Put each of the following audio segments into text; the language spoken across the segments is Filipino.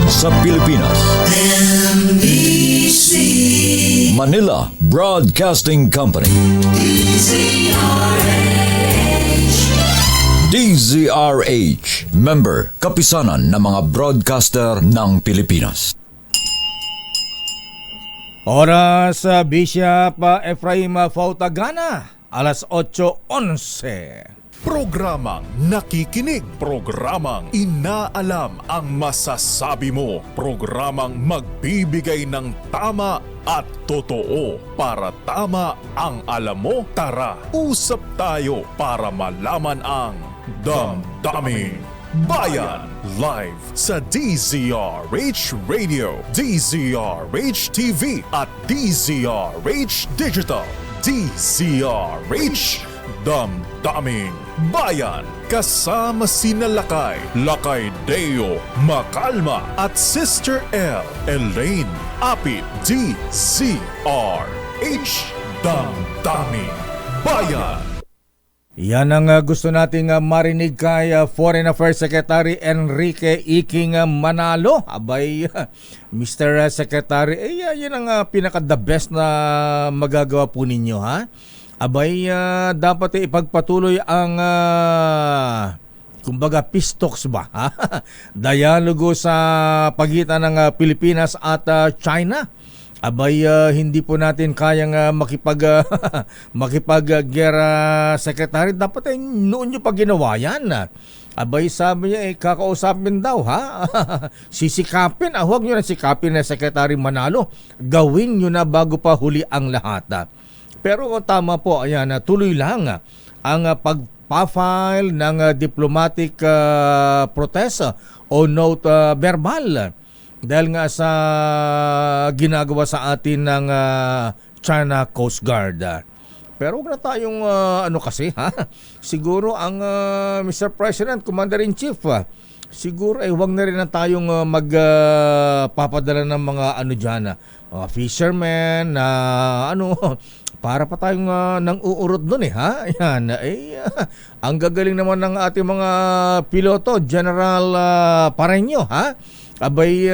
sa Pilipinas. NBC Manila Broadcasting Company. DZRH, member, kapisanan ng mga broadcaster ng Pilipinas. Oras Bishop Efraim Fautagana, alas 8:11. Programang nakikinig, programang inaalam ang masasabi mo, programang magbibigay ng tama at totoo para tama ang alam mo. Tara, usap tayo para malaman ang Damdaming Bayan. Live sa DZRH Radio, DZRH TV at DZRH Digital. DZRH Damdaming Bayan. Kasama sina Lakay Deo Macalma at Sister L. Elaine Apit. DZRH Damdaming Bayan. Yan ang gusto nating marinig kay Foreign Affairs Secretary Enrique Iking Manalo. Abay, Mr. Secretary, yan ang pinaka-the best na magagawa po ninyo, ha? Abay, dapat ipagpatuloy ang, kumbaga, peace talks ba? Ha? Dialogo sa pagitan ng Pilipinas at China. Abay, hindi po natin kayang makipag-gera, Secretary. Dapat noon nyo pa ginawa yan. Abay, sabi niya, kakausapin daw, ha? Sisikapin. Huwag nyo na sikapin na Secretary Manalo. Gawin nyo na bago pa huli ang lahat. Pero tama po, ayan, tuloy lang ang pagpa-file ng diplomatic protest o note verbal. Dahil nga sa ginagawa sa atin ng China Coast Guard. Pero huwag na tayong kasi, ha? Siguro ang Mr. President, Commander-in-Chief, siguro huwag na rin na tayong magpapadala ng mga dyan, mga fishermen na para pa tayong nang uurot doon, ha? Ayan, ang gagaling naman ng ating mga piloto, General Pareño, ha? Abay,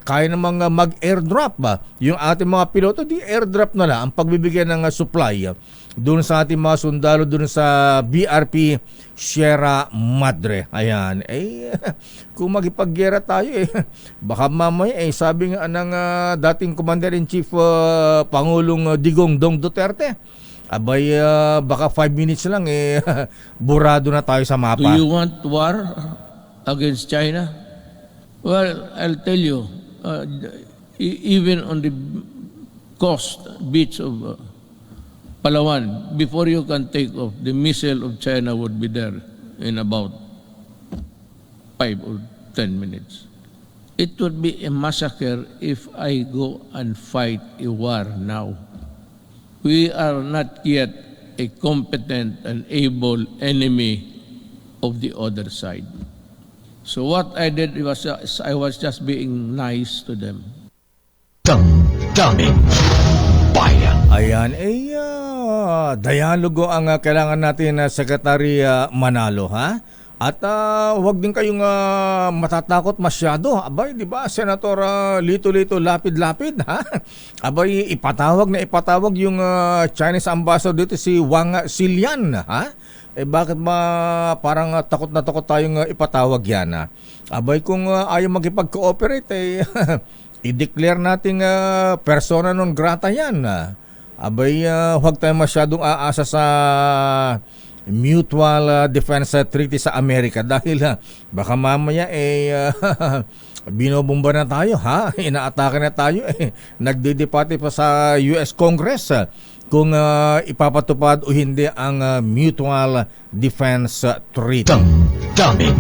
kaya namang mag-airdrop ba? Yung ating mga piloto, di airdrop na lang ang pagbibigay ng supply doon sa ating mga sundalo doon sa BRP Sierra Madre. Ayan, kung magipag-gera tayo, baka mamaya, sabi nga ng dating Commander-in-Chief Pangulong Digong Duterte, abay, baka 5 minutes lang, burado na tayo sa mapa. Do you want war against China? Well, I'll tell you, even on the coast beach of Palawan, before you can take off, the missile of China would be there in about 5 or 10 minutes. It would be a massacre if I go and fight a war now. We are not yet a competent and able enemy of the other side. So what I did was I was just being nice to them. Damdaming Bayan. Ayan, dialogo ang kailangan natin, Secretary Manalo, ha? At huwag din kayong matatakot masyado. Abay, di ba, Senator Lito-Lito, lapid-lapid, ha? Abay, ipatawag yung Chinese ambassador dito, si Wang Xilian, ha? Bakit parang takot na takot tayong ipatawag yan? Abay, kung ayaw magipag-cooperate, i-declare nating persona non grata yan. Abay, huwag tayong masyadong aasa sa Mutual Defense Treaty sa Amerika dahil baka mamaya binobomba na tayo, ha? Inaatake na tayo, nagdidepate pa sa US Congress kung ipapatupad o hindi ang Mutual Defense Treaty. Damdaming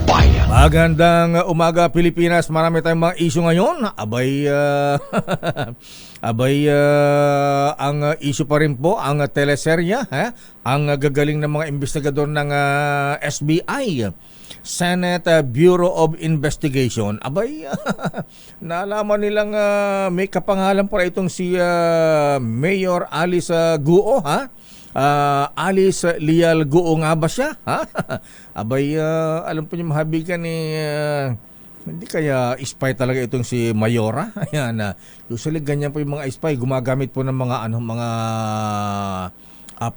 Bayan. Magandang umaga, Pilipinas. Marami tayong mga issue ngayon. Abay, ang issue pa rin po ang teleserya, ang gagaling ng mga investigador ng SBI, Senate Bureau of Investigation. Abay, nalaman nilang may kapangalan pa itong si Mayor Alice Guo, ha? Alice Lial Guo nga ba siya? Ha? Abay, alam po niyo mahabigan ni Hindi kaya spy talaga itong si Mayora? Ayan, usually ganyan po yung mga spy, gumagamit po ng mga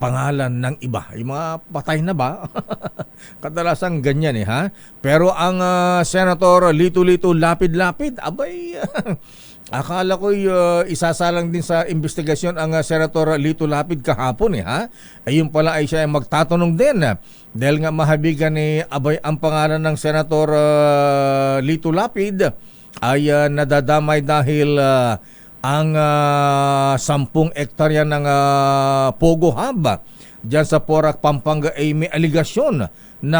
pangalan ng iba. Yung mga patay na ba? Kadalasan ganyan ha. Pero ang Senator Lito-Lito Lapid-Lapid, abay, akala ko isasalang din sa investigasyon ang Senator Lito Lapid kahapon ha. Ayun pala ay siya ay magtatanong din dahil nga mahabigan ni abay ang pangalan ng Senator Lito Lapid ay nadadamay dahil ang 10 hektarya ng Pogo Hub diyan sa Porac, Pampanga ay may aligasyon na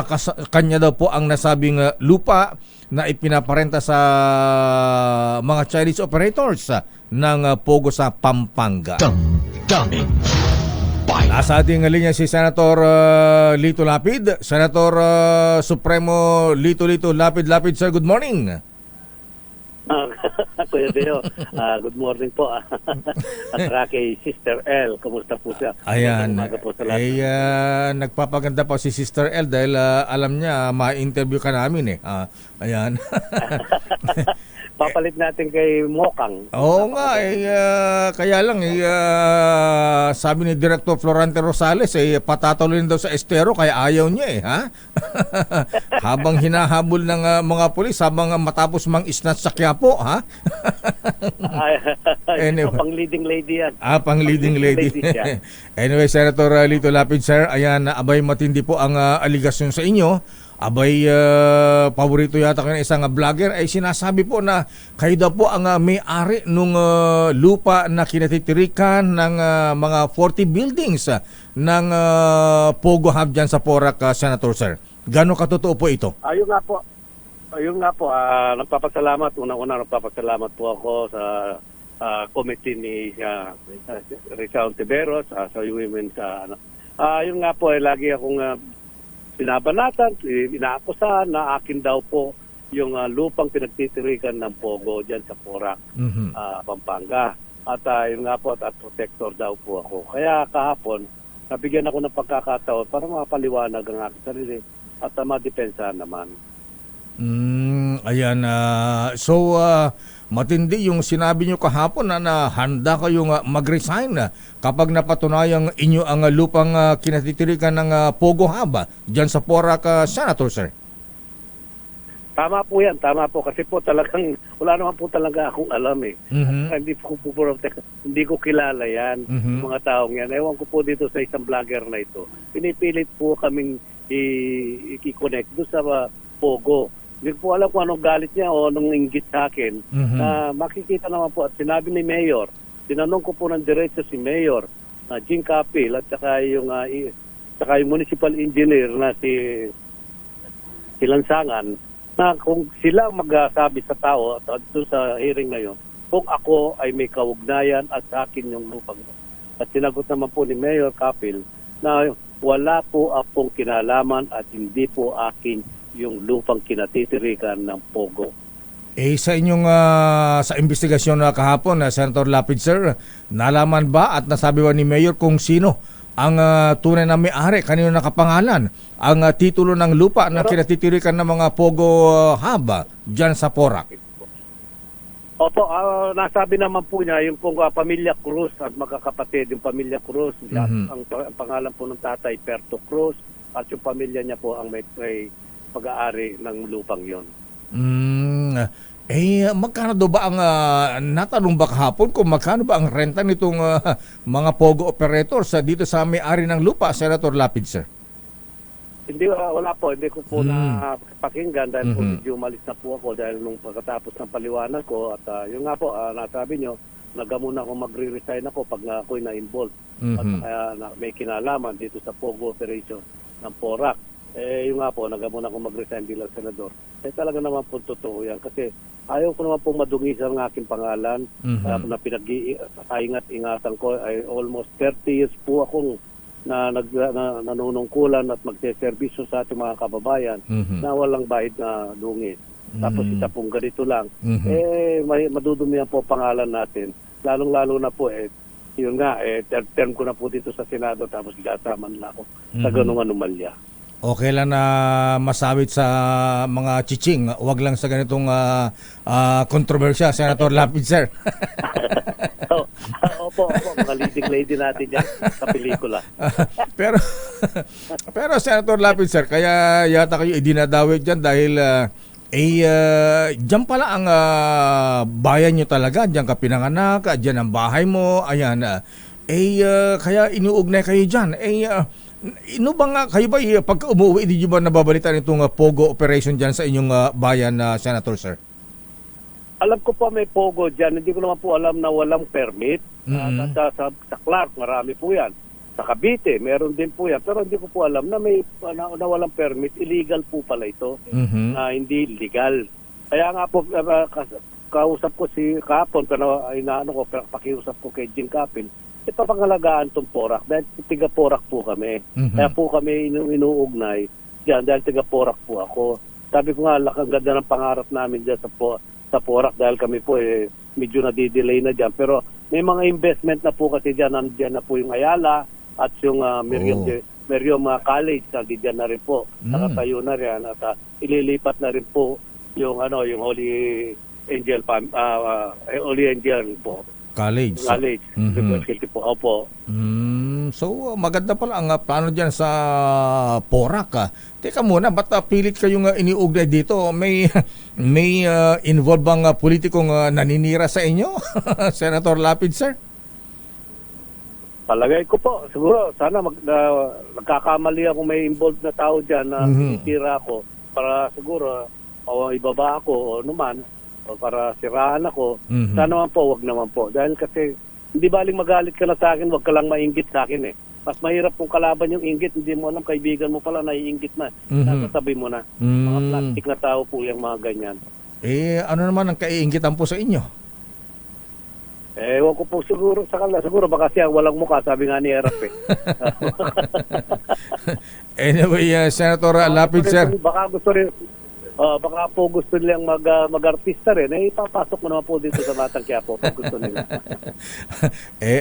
kanya daw po ang nasabing lupa na ipinaparenta sa mga Chinese operators ng Pogo sa Pampanga. Damdamin Bayan. Nasa ating linya si Senator Lito Lapid. Senator Supremo Lito-Lito Lapid-Lapid, sir, good morning. Kuya Deo, good morning po. At saka kay Sister L, kumusta po siya? Ayan, Po sa lahat. nagpapaganda po si Sister L dahil alam niya ma-interview ka namin ayan. Papalit natin kay Mokang. Oo nga, kaya lang, sabi ni Director Florante Rosales, patatuloy daw sa estero, kaya ayaw niya ha? Habang hinahabol ng mga pulis, habang matapos mang isnat sa Quiapo, ha? Anyway. Pang leading lady yan. Pang leading lady. siya. Anyway, Senator Lito Lapid, sir, ayan, abay matindi po ang aligasyon sa inyo. Abay, paborito yata kayo ng isang vlogger ay sinasabi po na kayo daw po ang may-ari nung lupa na kinatitirikan ng mga 40 buildings ng Pogo Hub dyan sa Porac, Senator, sir. Gano'ng katotoo po ito? Ayun nga po, nagpapasalamat. Unang-una nagpapasalamat po ako sa committee ni Rizal Tiberos, sa Women sa yun nga po, lagi akong binabanatan, inaakusahan na akin daw po yung lupang pinagtitirikan ng Pogo dyan sa Porac, Pampanga. At yun nga po, at protector daw po ako. Kaya kahapon, nabigyan ako ng pagkakataon para mapaliwanag ang aking sarili at madepensa naman. Ayan, so matindi yung sinabi nyo kahapon na handa kayong mag-resign kapag napatunayang inyo ang lupang kinatitirikan ng Pogo Hub dyan sa Porac, Senator, sir. Tama po yan, tama po. Kasi po talagang, wala naman po talaga akong alam Hindi ko kilala yan, mga taong yan. Ewan ko po dito sa isang vlogger na ito. Pinipilit po kaming i-connect doon sa Pogo. Hindi po alam kung anong galit niya o anong inggit sa akin. Makikita naman po at sinabi ni Mayor, tinanong ko po ng diretso si Mayor, Jing Capil at saka yung municipal engineer na si Lansangan, na kung sila magsabi sa tao at sa hearing na yun, kung ako ay may kaugnayan at sa akin yung lupang. At sinagot naman po ni Mayor Capil na wala po akong kinalaman at hindi po akin yung lupang kinatitirikan ng Pogo. Sa inyong sa investigasyon na kahapon, Senator Lapid, sir, nalaman ba at nasabi ba ni Mayor kung sino ang tunay na may-ari, kanino nakapangalan ang titulo ng lupa na kinatitirikan ng mga Pogo Hub dyan sa Porac? Opo, nasabi naman po niya yung pong pamilya Cruz at magkakapatid, yung pamilya Cruz. Ang pangalan po ng tatay, Perto Cruz, at yung pamilya niya po ang may pag-aari ng lupang yon. Magkano daw ba ang natanong ba kahapon kung magkano ba ang renta nitong mga Pogo operators dito sa may-ari ng lupa, Senator Lapid, sir? Hindi, wala po. Hindi ko po napakinggan dahil po medyo umalis na po ako dahil nung pagkatapos ng paliwanag ko at yun nga po, nasabi nyo, nagamuna ako magre-resign ako pag ako'y na-involved at may kinalaman dito sa Pogo operation ng Porac. Yung nga po, nagamuna akong mag-resign bilang senador. Talaga naman po totoo yan kasi ayaw ko naman po madungisan ang aking pangalan na pinag-iingat-ingatan ko. Ay almost 30 years po akong nanunungkulan at magseservisyo sa ating mga kababayan na walang bahid na dungis. Tapos isa pong ganito lang. Madudumihan po pangalan natin. Lalong-lalo na po yun nga, third term ko na po dito sa Senado tapos gataman na ako sa ganung anomalya. Okay lang na masawit sa mga chiching, wag lang sa ganitong kontrobersya, Senator Lapid, sir. So, opo, mga leading lady natin yan sa pelikula. pero pero Senator Lapid, sir, kaya yata kayo idinadawit diyan dahil diyan pala ang bayan nyo talaga, diyan ka pinanganak, diyan ang bahay mo, ayan. Kaya inuugnay kayo diyan. Ino ba nga kayo ba pag umuwi hindi nyo ba nababalitaan itong pogo operation diyan sa inyong bayan, Senator, sir? Alam ko pa may pogo dyan. Hindi ko naman po alam na walang permit. Mhm. Sa Clark, marami po yan. Sa Cavite, meron din po yan. Pero hindi ko po alam na may na walang permit. Illegal po pala ito. Mhm. Na hindi legal. Kaya nga po, kausap ko si Kapon, pero pakiusap ko kay Jing Kapil, ipapangalagaan itong Porac dahil tiga Porac po kami. Mhm. Kaya po kami inuugnay dyan dahil tiga Porac po ako. Sabi ko nga, ang ganda ng pangarap namin dyan sa Porac dahil kami po medyo nadidelay na dyan. Pero may mga investment na po kasi dyan, nandiyan na po yung Ayala at yung Miriam College, nandiyan na rin po. Nakatayo na rin at ililipat na rin po yung Holy Angel po. College. Mhm. University po. Opo. So maganda pala ang plano diyan sa Porac. Teka muna, ba't pilit kayong iniugnay dito? May involved bang politikong naninira sa inyo? Senator Lapid, sir? Palagay ko po, siguro sana nagkakamali ako, may involved na tao dyan na tinitira ako para siguro ibaba ako o naman o para siraan ako. Mhm. Sana naman po, wag naman po. Dahil kasi hindi baling magalit ka na sa akin, wag ka lang mainggit sa akin eh. Mas mahirap kung kalaban yung inggit, hindi mo alam, kaibigan mo pala naiinggit na. Nasasabi mo na. Mga plastic na tao po yung mga ganyan. Ano naman ang kaiinggitan po sa inyo? Ewan ko po siguro sa kanila. Siguro baka siya walang mukha, sabi nga ni Erap eh. Anyway, Senator Lapid, sir. Baka po gusto nilang mag-artista rin. Ipapasok mo naman po dito sa Batang Quiapo kung gusto nila.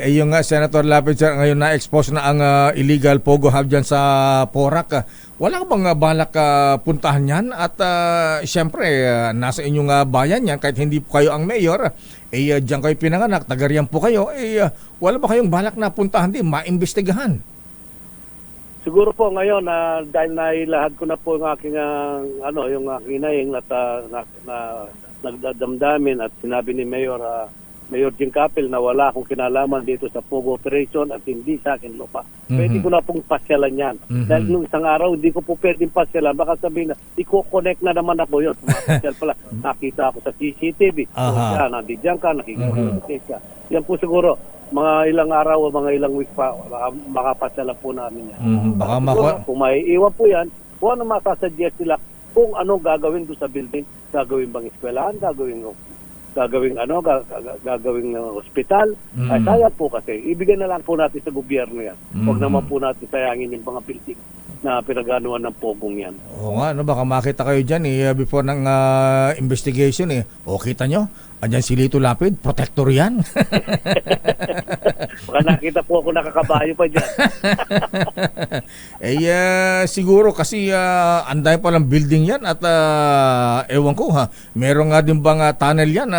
Yung nga, Senator Lapid, sir, ngayon na-expose na ang illegal Pogo Hub dyan sa Porac. Wala ka bang balak puntahan yan? At siyempre, nasa inyong bayan yan, kahit hindi po kayo ang mayor, dyan kayo pinanganak, tagariyan po kayo, wala ba kayong balak na puntahan din, maimbestigahan? Siguro po ngayon dahil nailahad ko na po yung aking yung aking inaing at nagdadamdamin at sinabi ni Mayor Jing Kapil na wala akong kinalaman dito sa Pogo operation at hindi sa akin lupa. Pwede ko na pong pasyalan yan. Dahil nung isang araw hindi ko po pwedeng pasyalan, baka sabihin na i-connect na naman ako yun. Pasyal pala, nakita ako sa CCTV. Nandiyan ka, nakikita ka. Yan po siguro mga ilang araw o mga ilang weeks pa makapasyalan po namin yan. Kung may iwan po yan, kung ano masasuggest nila, kung ano gagawin doon sa building, gagawin bang eskwelahan, gagawing ospital. Ay kaya po kasi ibigay na lang po natin sa gobyerno yan. Huwag naman po natin sayangin yung mga building na pinaganuan ng pogong yan. Oo nga, baka makita kayo dyan before ng investigation O kita nyo, andyan si Lito Lapid, protector yan. Baka nakita po ako nakakabayo pa dyan. Siguro kasi anday palang building yan at ewan ko meron nga din bang tunnel yan,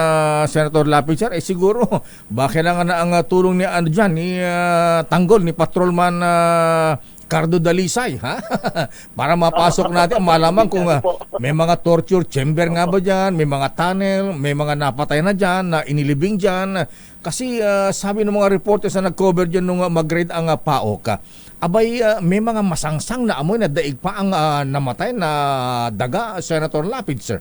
Senator Lapid, sir? Siguro, bakit lang na ang tulong ni ni Tanggol, ni Patrolman Cardo Dalisay, para mapasok natin, malaman kung may mga torture chamber nga ba dyan, may mga tunnel, may mga napatay na dyan, na inilibing dyan. Kasi sabi ng mga reporters na nag-cover dyan nung mag-raid ang PAOK, may mga masangsang na amoy na daig pa ang namatay na daga, Senator Lapid, sir.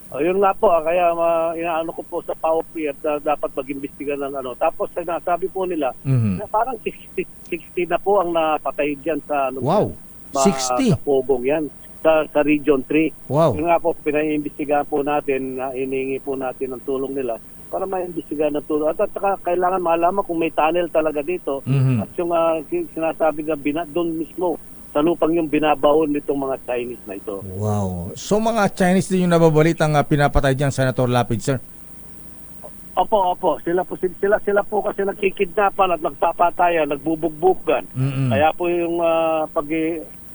Yun nga po, kaya inaano ko po sa PAOK at dapat mag-imbestiga ng Tapos sinasabi po nila, na parang 60 na po ang napatay dyan sa 60? Sa Pogong yan, sa Region 3. Wow. Yun nga po, pinaimbestigahan po natin, hinihingi po natin ng tulong nila para maimbestigahan ng tulong. At saka kailangan malaman kung may tunnel talaga dito. At yung sinasabi na doon mismo, sa lupang yung binabaon nitong mga Chinese na ito. Wow. So mga Chinese din yung nababalitang pinapatay dyan, Senator Lapid, sir? Opo. Sila po kasi nagkikidnapan at nagpapatayan, nagbubugbugan. Kaya po yung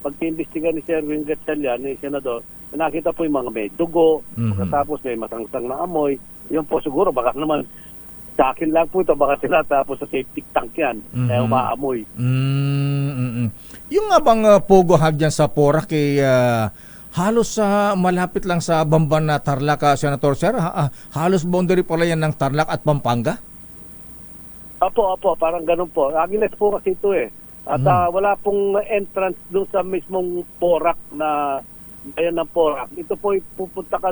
pag-iimbestiga ni Sir Wing Gatchalian, ni Senador, nakita po yung mga may dugo, pagkatapos may masangsang na amoy. Yun po siguro, baka naman, sa akin lang po ito, baka sila tapos sa septic tank yan, kaya umaamoy. Yung nga bang Pogo Hub dyan sa Porac, halos malapit lang sa Bamban na Tarlac, Senator Sir? Halos boundary pala yan ng Tarlac at Pampanga? Opo, parang ganun po. Agiles po kasi ito eh. At wala pong entrance doon sa mismong Porac na bayan ng Porac. Ito po pupunta ka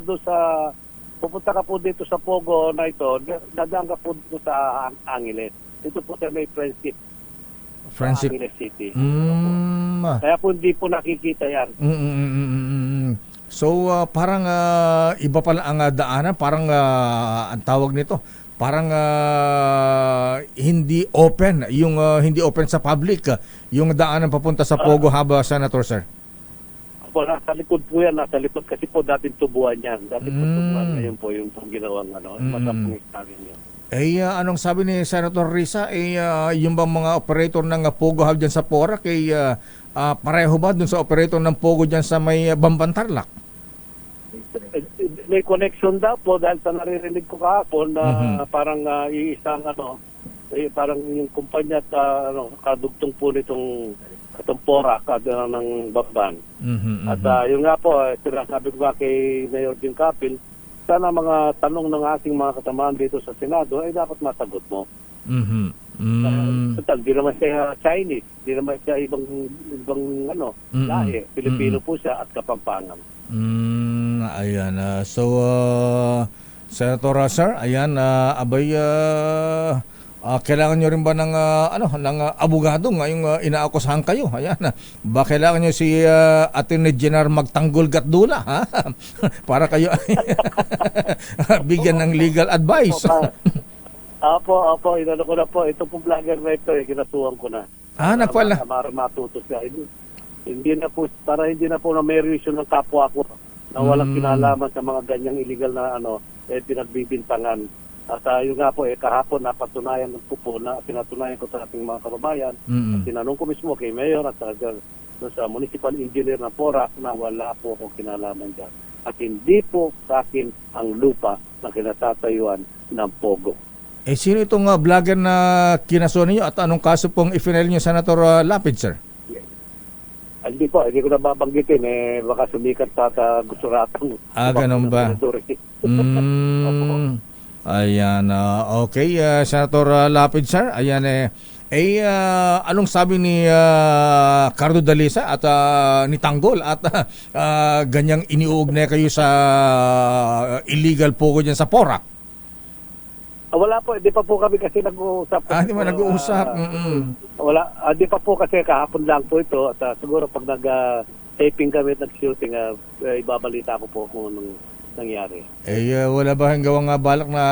po dito sa Pogo na ito, dadaan ka po dito sa Angeles. Ito po sa may Friendship. Friendship. Angeles City. Kaya po hindi po nakikita yan. So parang iba pala ang daanan, parang ang tawag nito, parang hindi open, yung hindi open sa public, yung daanan papunta sa Pogo Hub, Senator Sir. Po, nasa likod po yan, nasa likod kasi po dating tubuan yan. Dating po tubuan, ngayon po yung ginawang matapong istalin yun. Anong sabi ni Senator Risa, yung bang mga operator ng Pogo Hub dyan sa Porac, pareho ba dun sa operator ng Pogo dyan sa may Bamban Tarlac? May connection daw po dahil sa naririnig ko kahapon na parang iisang parang yung kumpanya at kadugtong po nitong Porac ng Bamban. At yun nga po, sinasabi ko nga kay Mayor Jim Capil, sana mga tanong ng ating mga kasamahan dito sa Senado ay dapat masagot mo. Total, di naman siya Chinese, di naman siya ibang lahi. Pilipino po siya at Kapampangan. Ayan. Senator Sir, ayan, kailangan nyo rin ba ng abogado ngayong inaakusahan kayo? Ayan, ba kailangan nyo si Attorney General Magtanggol Gatdula, ha? Para kayo bigyan ng legal advice. Opo, inano ko na po. Ito po vlogger na ito, kinasuhan ko na. Nagpala. Para matuto siya. Hindi na po na may reason ng kapwa ko na walang kinalaman sa mga ganyang illegal na pinagbibintangan. At yun nga po, kahapon napatunayan ko po na pinatunayan ko sa ating mga kababayan. At tinanong ko mismo kay Mayor at sa Municipal Engineer ng Porac na wala po akong kinalaman dyan. At hindi po sa akin ang lupa na kinatatayuan ng Pogo. Sino itong vlogger na kinasuhan niyo at anong kaso pong i-file niyo, Senator Lapid, sir? Hindi ko na babanggitin. Baka sumikat sa gusto ratang. Ganun ba? Ayan, okay, Senator Lapid, sir. Ayan, anong sabi ni Cardo Dalisay at ni Tanggol at ganyang iniuugnay kayo sa illegal Pogo dyan sa Porac? Wala po, di pa po kami kasi nag-uusap. Di ba nag-uusap? Wala, di pa po kasi kahapon lang po ito at siguro pag nag-taping kami at nag-shooting, ibabalita ko po kung anong nangyari. Wala ba hanggang nga balak na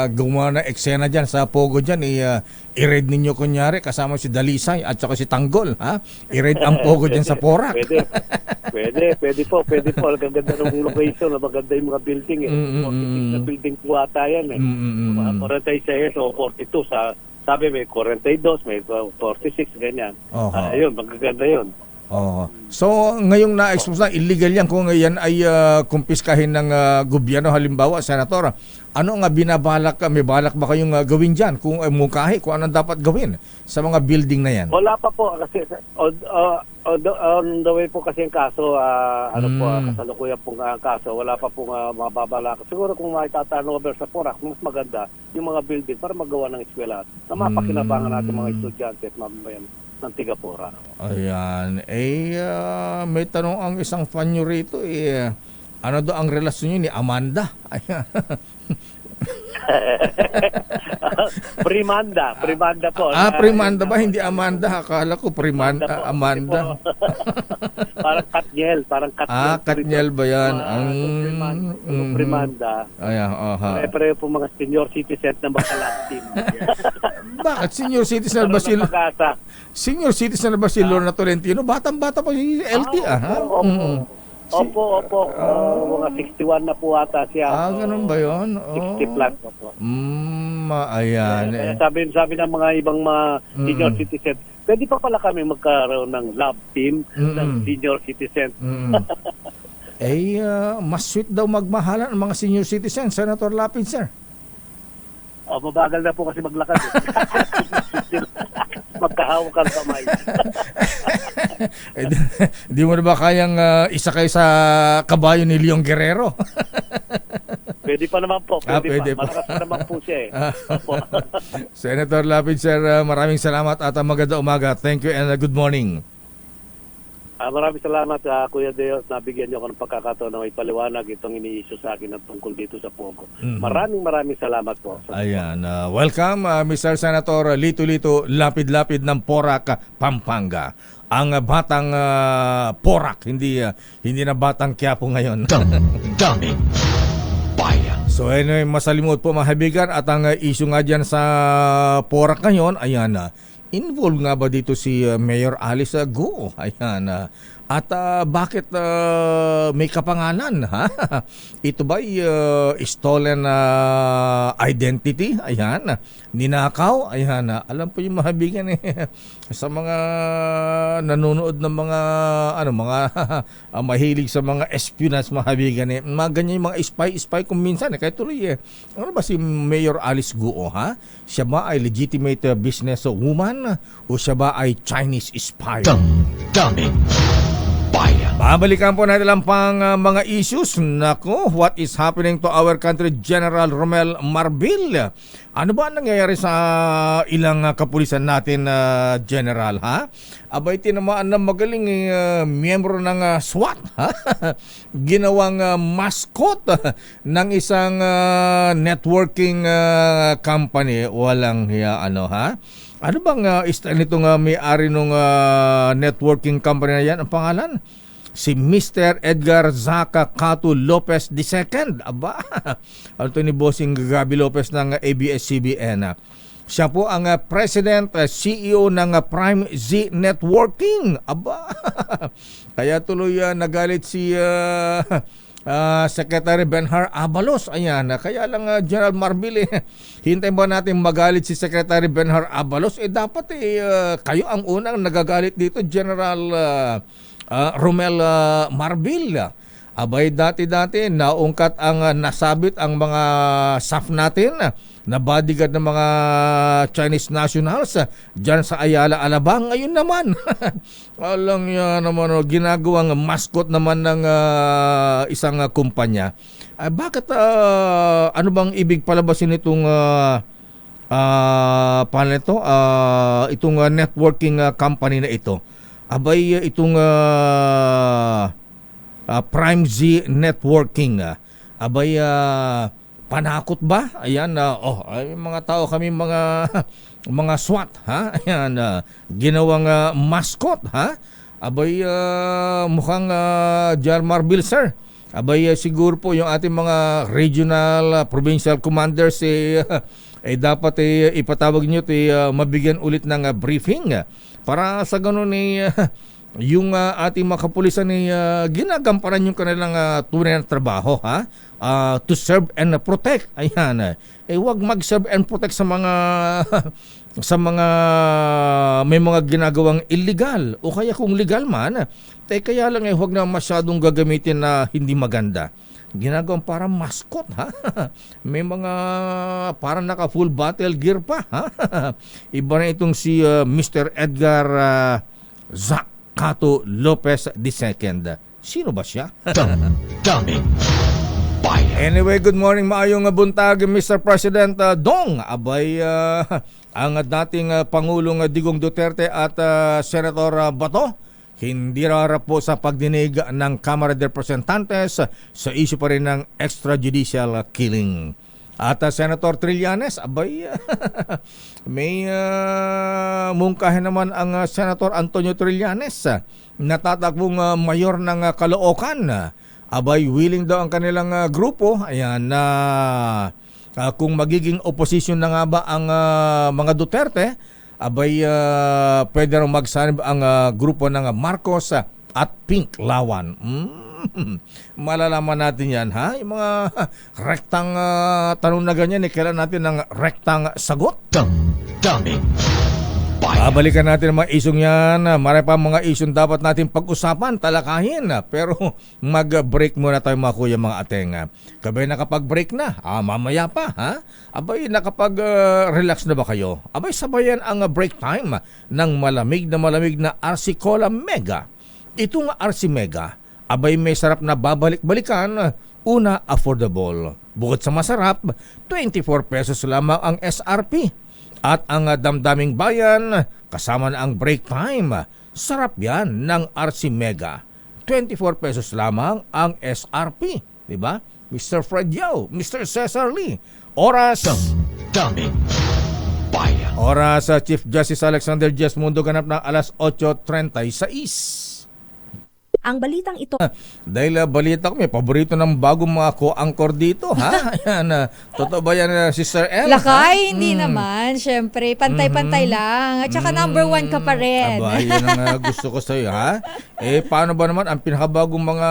gumawa na eksena dyan sa Pogo dyan? I-raid ninyo kunyari kasama si Dalisay at saka si Tanggol, ha? I-raid ang Pogo dyan sa Porac. Pwede po. Ang ganda ng location, maganda yung mga building. 46 na building po ata yan. 46 o 42. Sabi may 42, may 46, ganyan. Ayun, magaganda yun. So, ngayong na-expose na illegal yan, kung yan ay kumpiskahin ng gobyerno, halimbawa, Senator, ano nga binabalak, may balak ba kayong gawin dyan? Kung mungkahi, kung anong dapat gawin sa mga building na yan? Wala pa po, kasi on the way po kasi yung kaso, kasalukuyan pong kaso, wala pa pong mababalak. Siguro kung makitatanong over sa Porac, mas maganda yung mga building para magawa ng eskwela na mapakinabangan natin mga estudyante at mamamayan ng Tigapora. Ayan. May tanong ang isang fan nyo rito. Ano daw ang relasyon nyo ni Amanda? Ayan. Primanda po. Primanda ba? Hindi Amanda. Akala ko Amanda. Parang Katniel. Katniel ba yan? Primanda. Ayan, Pareho po mga senior citizen na Bacalatin. Bakit? Senior citizen ba sila? Senior citizen na ba si Lorna Tolentino? Batang-bata pa si LT, Opo. Mga 61 na po ata siya. Ganun ba yun? 60 plus. Opo. Ayan. Sabi ng mga ibang mga senior citizen, pwede pa pala kami magkaroon ng love team ng senior citizen. Mas sweet daw magmahalan ang mga senior citizens, Senator Lapid, sir. Mabagal na po kasi maglakad. Magkahawak ang kamay. Di mo na ba kayang isa kayo sa kabayo ni Leon Guerrero? Pwede pa naman po. Pwede pa. Malakas pa naman po siya eh. Opo. Senator Lapid, sir, maraming salamat at magandang umaga. Thank you and good morning. Maraming salamat Kuya Deo, nabigyan niyo ako ng pagkakataon na may paliwanag itong ini-issue sa akin at tungkol dito sa Pogo. Maraming salamat po. Ayan, welcome Mr. Senator Lito-Lito Lapid-Lapid ng Porac, Pampanga. Ang batang Porac, hindi na batang Quiapo ngayon. Daming bayan. So anyway, masalimot po mga kaibigan at ang issue nga dyan sa Porac ngayon, ayan involved nga ba dito si Mayor Alice Guo? Ayan. At bakit may kapangalan? Ha? Ito ba stolen identity? Ayan. Ninakaw? Ayan. Alam po yung mahabigan sa mga nanonood ng mga mahilig sa mga espionage mahabigan mga ganyan yung mga spy kung minsan kaya tuloy ano ba si Mayor Alice Guo, ha? Siya ba ay legitimate business woman o siya ba ay Chinese spy? Daming bayan. Babalikan po natin lang pang mga issues. Nako, what is happening to our country, General Romel Marbil? Ano ba ang nangyayari sa ilang kapulisan natin, General, ha? Abay, tinamaan ng magaling miyembro ng SWAT, ha? Ginawang mascot ng isang networking company. Walang ha? Ano bang style nitong may-ari ng networking company na yan? Ang pangalan? Si Mr. Edgar Zaca Catu Lopez II. Aba, ano to ni Bossing Gabi Lopez ng ABS-CBN. Siya po ang President, CEO ng Prime Z Networking. Aba, kaya tuloy nagalit si Secretary Benhar Abalos. Ayan, kaya lang General Marbil hintayin ba natin magalit si Secretary Benhar Abalos? Dapat kayo ang unang nagagalit dito, General Romel Marbil. Abay, dati-dati naungkat ang nasabit ang mga staff natin na bodyguard ng mga Chinese nationals dyan sa Ayala, Alabang. Ngayon naman, alam niya naman, ginagawang mascot naman ng isang kumpanya. Bakit, ano bang ibig palabasin itong itong networking company na ito? Abay, itong Prime Z Networking. Abay, panakot ba? Ayan, ay, mga tao kami mga SWAT, ha? Ayan, ginawang mascot, ha? Abay, mukhang Jar Marbil, sir. Abay, siguro po yung ating mga regional, provincial commanders dapat ipatawag nyo mabigyan ulit ng briefing para sa ganun yung ating mga kapulisan ginagampanan yung kanilang tunay na trabaho, ha? To serve and protect. Ayan. Huwag mag-serve and protect sa mga may mga ginagawang illegal o kaya kung legal man, kaya lang huwag na masyadong gagamitin na hindi maganda. Ginagawang parang mascot, ha? May mga parang naka full battle gear pa, ha? Iba na itong si Mr. Edgar Zac Catu Lopez II. Sino ba siya? Daming bayan. Anyway, good morning, maayong buntag, Mr. President Dong. Abay, ang dating Pangulong Digong Duterte at Senator Bato, hindi rarap po sa pagdinig ng Kamara de Representantes sa issue pa rin ng extrajudicial killing. At Senator Trillanes, abay, may mungkahin naman ang Senator Antonio Trillanes, natatakbong mayor ng Caloocan. Abay, willing daw ang kanilang grupo, ayan, na kung magiging opposition na nga ba ang mga Duterte, abay, pwede rin magsanib ang grupo ng Marcos at Pink Lawan. Malalaman natin yan, ha? Yung mga rektang tanong na ganyan, kailan natin ng rektang sagot? Daming bayan. Babalikan natin ang mga isyong yan. Marami pa mga isyong dapat natin pag-usapan, talakahin. Pero mag-break muna tayo mga kuya, mga ateng. Kabay nakapag-break na? Mamaya pa, ha? Abay, nakapag-relax na ba kayo? Abay, sabayan ang break time ng malamig na RC Cola Mega. Itong RC Mega, abay may sarap na babalik-balikan. Una, affordable. Bukod sa masarap, 24 pesos lamang ang SRP. At ang damdaming bayan, kasama na ang break time. Sarap yan ng RC Mega. 24 pesos lamang ang SRP. Diba? Mr. Fred Yao, Mr. Cesar Lee. Oras. Damdamin Bayan. Oras sa Chief Justice Alexander Jes Mundo, ganap ng alas 8:36. Ang balitang ito Dahil balita ko, may paborito ng bagong mga co-anchor dito, ha? Ayan, totoo ba yan, Sister El? Lakay, hindi naman. Siyempre, pantay-pantay lang. At saka number 1 ka pa rin. Aba, yun ang gusto ko sa'yo, ha? Paano ba naman ang pinakabagong mga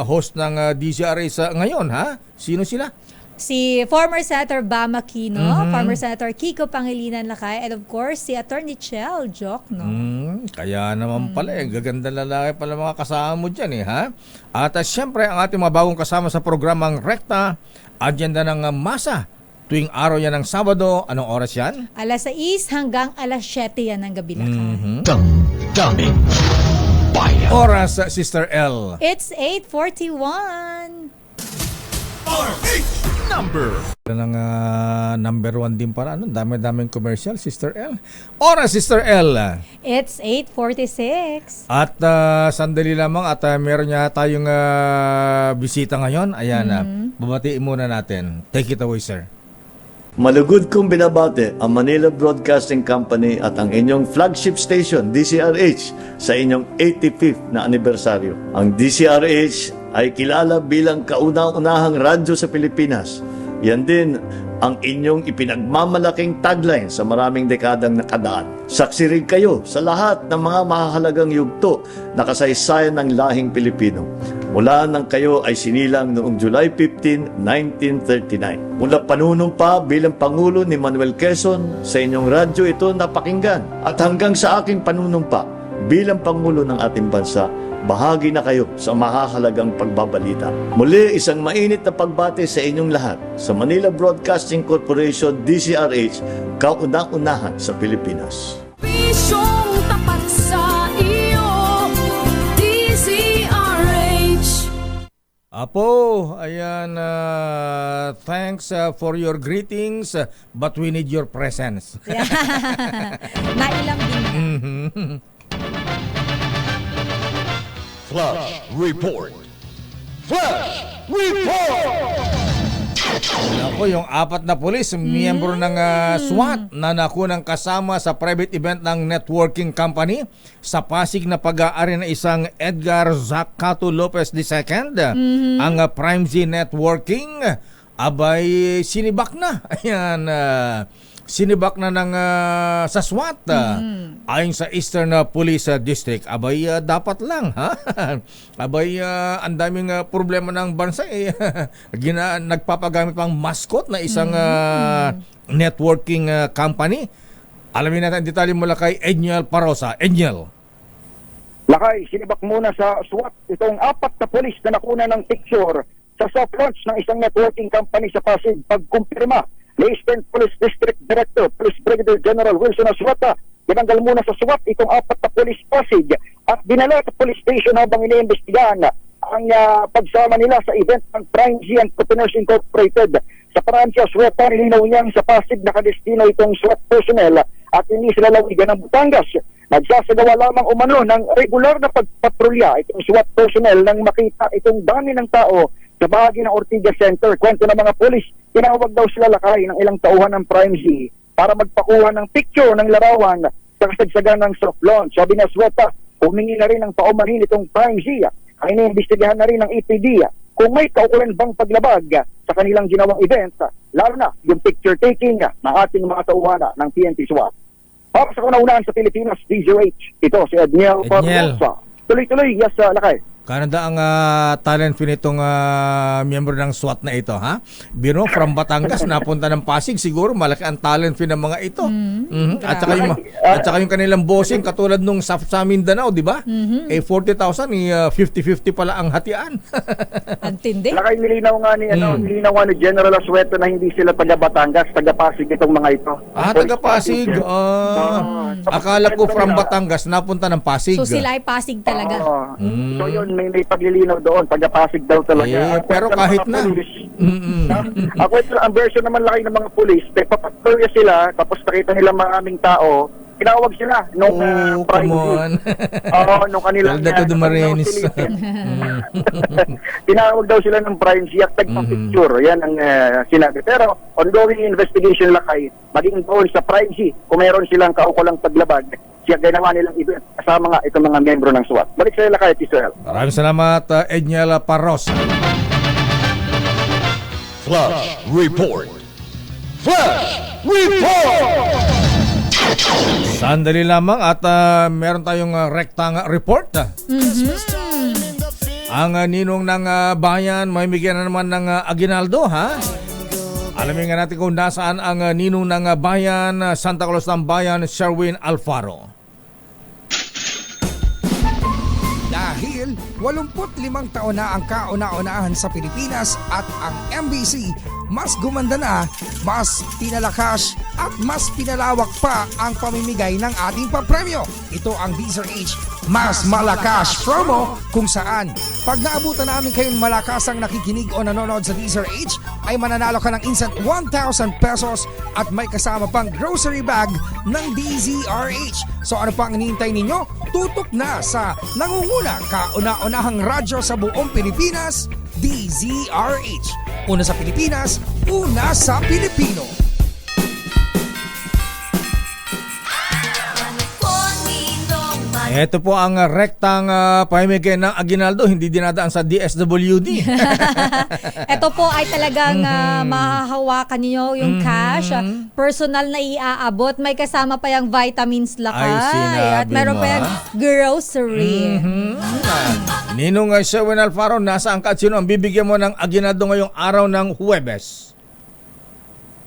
host ng DCRA sa ngayon, ha? Sino sila? Si former Senator Bam Aquino, former Senator Kiko Pangilinan Lakay, and of course, si Attorney Chel Jokno. Kaya naman pala, gaganda lalaki pala mga kasama mo dyan, ha? At syempre, ang ating mga bagong kasama sa programang Rekta, agenda ng masa. Tuwing araw yan ng Sabado, anong oras yan? Alas 6 hanggang alas 7 yan ng gabi Lakay. Damdamin Bayan. Oras, Sister L. It's 8:41. Number Ng number 1 din pala. Dami-daming commercial, Sister L. Oras, Sister L. It's 8:46. At sandali lamang at meron niya tayong bisita ngayon. Ayan, babatiin muna natin. Take it away, sir. Malugod kong binabate ang Manila Broadcasting Company at ang inyong flagship station, DCRH, sa inyong 85th na anibersaryo. Ang DCRH ay kilala bilang kauna-unahang radyo sa Pilipinas. Yan din ang inyong ipinagmamalaking tagline sa maraming dekadang nakadaan. Saksi rin kayo sa lahat ng mga mahahalagang yugto na kasaysayan ng lahing Pilipino. Mula nang kayo ay sinilang noong July 15, 1939. Mula panunumpa bilang Pangulo ni Manuel Quezon, sa inyong radyo ito napakinggan. At hanggang sa aking panunumpa bilang Pangulo ng ating bansa, bahagi na kayo sa mahahalagang pagbabalita. Muli, isang mainit na pagbati sa inyong lahat sa Manila Broadcasting Corporation, DCRH, kauna-unahan sa Pilipinas. Pisyong tapat sa iyo, DCRH. Apo, ayan, thanks for your greetings, but we need your presence. Nailang din na. Flash Report. Flash Report. Ako, yung 4 na pulis, miyembro ng SWAT na nakunang kasama sa private event ng networking company sa Pasig na pag-aari ng isang Edgar Zacato Lopez II. Ang Prime Z Networking, abay, sinibak na. Ayan, sinibak na ng sa SWAT ayon sa Eastern Police District. Abay, dapat lang, ha? Abay, ang daming problema ng bansa, nagpapagamit pang mascot na isang networking company. Alamin natin ang detalye mula kay Edniel Parosa. Edniel. Lakay, sinibak muna sa SWAT itong 4 na polis na nakuna ng picture sa soft launch ng isang networking company sa Pasig. Pagkumpirma ni Eastern Police District Director, Police Brigadier General Wilson Aswata, tinanggal muna sa SWAT itong 4 na polis Pasig at dinala sa police station habang iniimbestigahan ang pagsama nila sa event ng Prime Z Entrepreneurs Incorporated. Sa paraan si Aswata, nilinaw niyang sa Pasig nakadestino itong SWAT personnel at hindi sila lawigan ng Batangas. Nagsasagawa lamang umano ng regular na pagpatrolya itong SWAT personnel nang makita itong dami ng tao sa bahagi ng Ortigas Center. Kwento ng mga polis, tinawag daw sila Lakay ng ilang tauhan ng Prime Z para magpakuha ng picture ng larawan sa kasagsagan ng soft launch. Sabi na Sweta, humingi na rin ng paumanhin itong Prime Z ay iniimbestigahan na rin ng EPD kung may kaukulan bang paglabag sa kanilang ginawang event, lalo na yung picture taking ng ating mga tauhan ng PNP SWAT. Para sa kauna-unahan sa Pilipinas, DZRH, ito si Edniel Barbosa. Tuloy-tuloy, yes, Lakay. Canada ang talent fee nitong miyembro ng SWAT na ito, ha? Biro, from Batangas, napunta ng Pasig, siguro malaki ang talent fee ng mga ito. At saka yung kanilang bossing, katulad nung sa Mindanao, di ba? 40,000, 50-50 pala ang hatian. Ang tindi. Lakay, nilinaw nga ni General Asueto na hindi sila taga Batangas, taga Pasig itong mga ito. Taga Pasig. Akala ko from Batangas, napunta ng Pasig. So sila ay Pasig talaga. So yun, may paglilinaw doon, taga Pasig daw talaga. Pero kahit na. Ako ito, ang version naman laki ng mga pulis, nagpapatrolya sila, tapos nakita nila maraming tao, tinawag sila nung come on. Nung kanilang Marines. tinawag daw sila ng privacy at nagpa-picture. Yan ang sinabi. Pero ongoing investigation lakay, maging doon sa privacy, kung meron silang kaukulang paglabag, siya ginawa nilang event kasama nga itong mga membro ng SWAT. Balik sa lakay, Israel. Maraming salamat, Edniel Parros. Flash Report. Flash Report. Sandali lamang at meron tayong rektang report. Ang ninong ng bayan may bigyan na naman ng aginaldo, ha? Alamin nga natin kung nasaan ang ninong ng bayan, Santa Claus ng bayan, Sherwin Alfaro. Dahil 85 taon na ang kauna-unahan sa Pilipinas at ang MBC mas gumanda na, mas pinalakas at mas pinalawak pa ang pamimigay ng ating papremyo. Ito ang DZRH Mas Malakas Promo, kung saan pag naabutan namin kayong malakas ang nakikinig o nanonood sa DZRH ay mananalo ka ng instant 1,000 pesos at may kasama pang grocery bag ng DZRH. So ano pang hinihintay ninyo? Tutok na sa nangunguna kauna-unahang radyo sa buong Pilipinas, DZRH. Una sa Pilipinas, una sa Pilipino. Ito po ang rektang pamimigay ng aginaldo, hindi dinadaan sa DSWD. Ito po ay talagang mahahawakan niyo yung cash. Personal na iaabot. May kasama pa yung vitamins lakay. At meron pa yung grocery. Ninong Sherwin Alfaro, nasaan ka at sino ang bibigyan mo ng aginaldo ngayong araw ng Huwebes?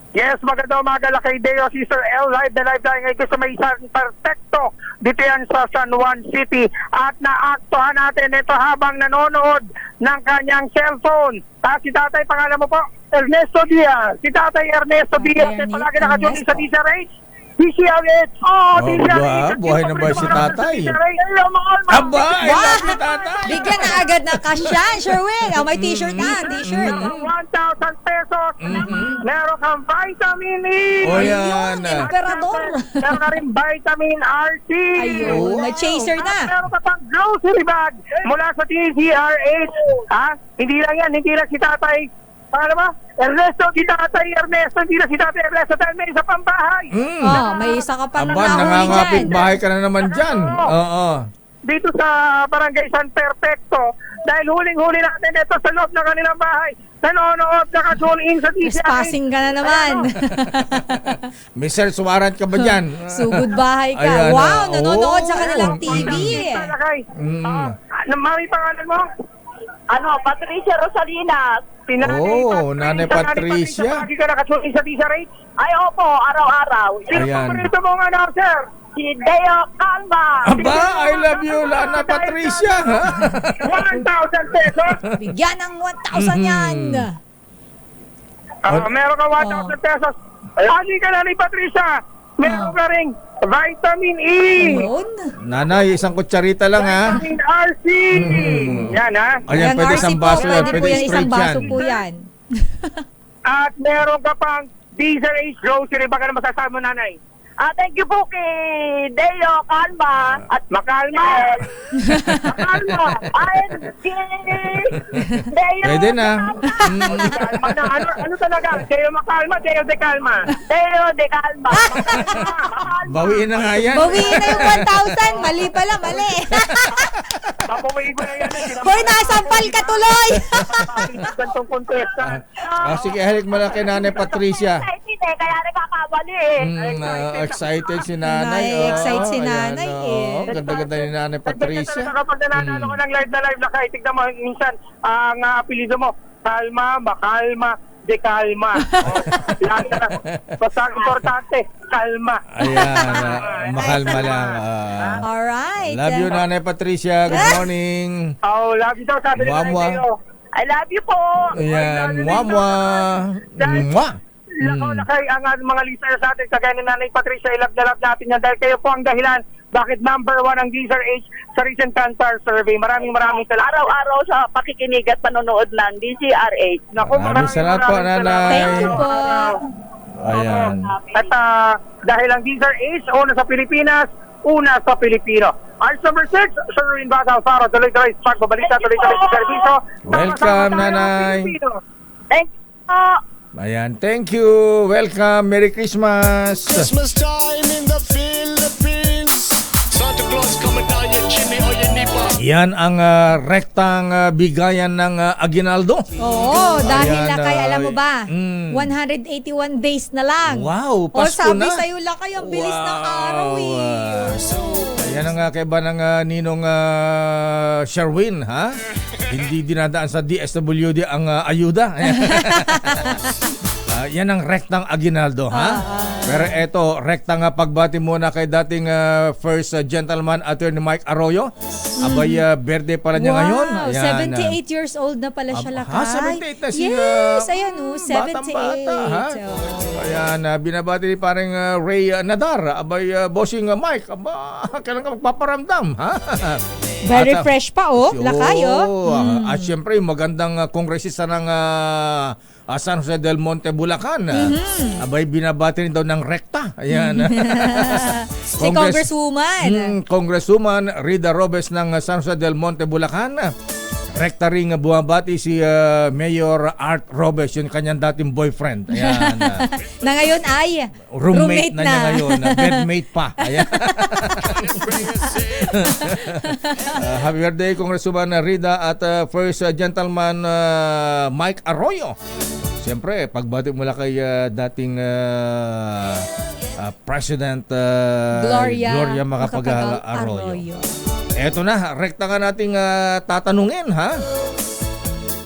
Yes, magandang umaga lakay Deo, Sister L. Live na live tayo ngayon sa may San Perfecto. Dito yan sa San Juan City. At naaktuhan natin ito habang nanonood ng kanyang cellphone. Si tatay, pangalan mo po? Ernesto Diaz. Si tatay Ernesto Diaz. Palagi nakatunin sa DZRH. DZRH. DZRH. Buhay na ba si tatay? Aba, I love you, tatay. Bigyan na agad na cash yan, Sherwin. May t-shirt na, t-shirt. 1,000 pesos. Meron kang vitamin E. O yan. Emperador. Meron ka rin vitamin RC. Ayun, may chaser na. Meron ka pang grocery bag mula sa DZRH. Hindi lang yan, hindi lang si tatay. Paano ba? Ernesto, si tatay Ernesto, hindi lang si tatay Ernesto dahil may isa pang bahay. May isa ka pang Aba, nahuli nangangapit dyan. bahay ka na naman dyan. Oo. Dito sa Barangay San Perfecto, dahil huling-huli natin ito sa loob ng kanilang bahay. Nanonood, nakatune in sa DZRH. Trespassing ka na naman. May search warrant ka ba dyan? Sugod bahay ka. Ayan, Wow, nanonood sa kanilang TV. Mami, pangalan mo? Patricia Rosalinas. Nanay Patricia. Lagi ka nakatune in sa DZRH? Ay, opo, araw-araw. Sino Ayan. paborito mong sir? Si Deo Calma. Aba, I love you, Nanay Patricia. 1,000 pesos. Bigyan ng 1,000 yan. Meron ka 1,000 pesos. Lagi ka na ni Patricia. Meron ka rin vitamin E. Ayun. Nanay, isang kutsarita lang, ha? Vitamin RC. Yan, ha? Ayan, pwede RC isang po, baso yan. pwede Pwede po yan, isang straight baso yan. po yan. At meron ka pang DZRH grocery. Baka na masasabi mo, nanay. Thank you po kay Deo Calma. At Makalma. Makalma. Ay, Deo. Pwede na. Makalma na. Ano talaga? Deo Makalma, Deo de Calma. Deo de Calma. Bawiin na nga yan. Bawiin na yung 1,000. Mali pala, mali. Papawiin ko na yan. Hoy, nasampal ka tuloy. Gantong contestant. Sige, halik mo lang kay Nanay Patricia. eh, kaya nagkakamali eh. Excited si nanay. Excite si ayan, nanay Ganda-ganda ni nanay Patricia. Kapag nananalo ko ng live na live, tignan mo minsan ang apelido mo, kalma, makalma, de kalma. Basta ang importante, kalma. Ayan, makalma lang. Alright. Love you, Nanay Patricia. Good morning. Oh, love you daw, sabi ni Mwah, mwah. Nanay. I love you po. Ayan, mwah. Mwah. Lakaw na kay ang mga listeners natin, kagaya ni Nanay Patricia, ilab na love natin yan dahil kayo po ang dahilan bakit number 1 ang DZRH sa recent Kantar survey. Maraming salamat. Araw-araw sa pakikinig at panonood ng DZRH. Naku, Maraming salamat po, Nanay. Thank you po. Ayan. At dahil ang DZRH, una sa Pilipinas, una sa Pilipino. Arts number 6, Sherwin Batao Saro, tuloy-tuloy sa pagbabalita, tuloy-tuloy sa servisyo. Welcome, Nanay. Thank you. Ayan, thank you. Welcome. Merry Christmas. Christmas time in the Philippines. Santa Claus coming down your chimney or your nipa. Yan ang rektang bigayan ng Aguinaldo. Oo, dahil Ayan, Lakay, alam mo ba? 181 mm. days na lang. Wow, Pasko sabi na. sa'yo, Lakay, ang bilis ng araw Yan ang kaiba ng ninong Sherwin, ha? Hindi dinadaan sa DSWD ang ayuda. Yan ang rektang Aguinaldo, ha? Pero eto, rektang pagbati muna kay dating First Gentleman Attorney Mike Arroyo. Abay, birthday pala niya ngayon. Ayan, 78 years old na pala siya, Lakay. 78 na siya. Yes, ayan 78. Batang-bata, ha? Ayan, binabati ni parang Ray Nadar. Abay, bossing Mike, kailan ka magpaparamdam, ha? Very fresh pa, Lakay, At syempre, magandang kongresista ng San Jose del Monte, Bulacan. Abay, binabati rin daw ng rekta. Ayan. Si Congresswoman. Congresswoman Rida Robes ng San Jose del Monte, Bulacan. Rekta ring buwabati si Mayor Art Robes, yung kanyang dating boyfriend. Ayan. Na ngayon ay roommate na niya ngayon. Bedmate pa. Ayan. Happy birthday, Congresswoman Rida at First Gentleman Mike Arroyo. Siyempre, pagbati mula kay dating President Gloria Macapagal Arroyo. Eto na, rekta nga nating tatanungin, ha?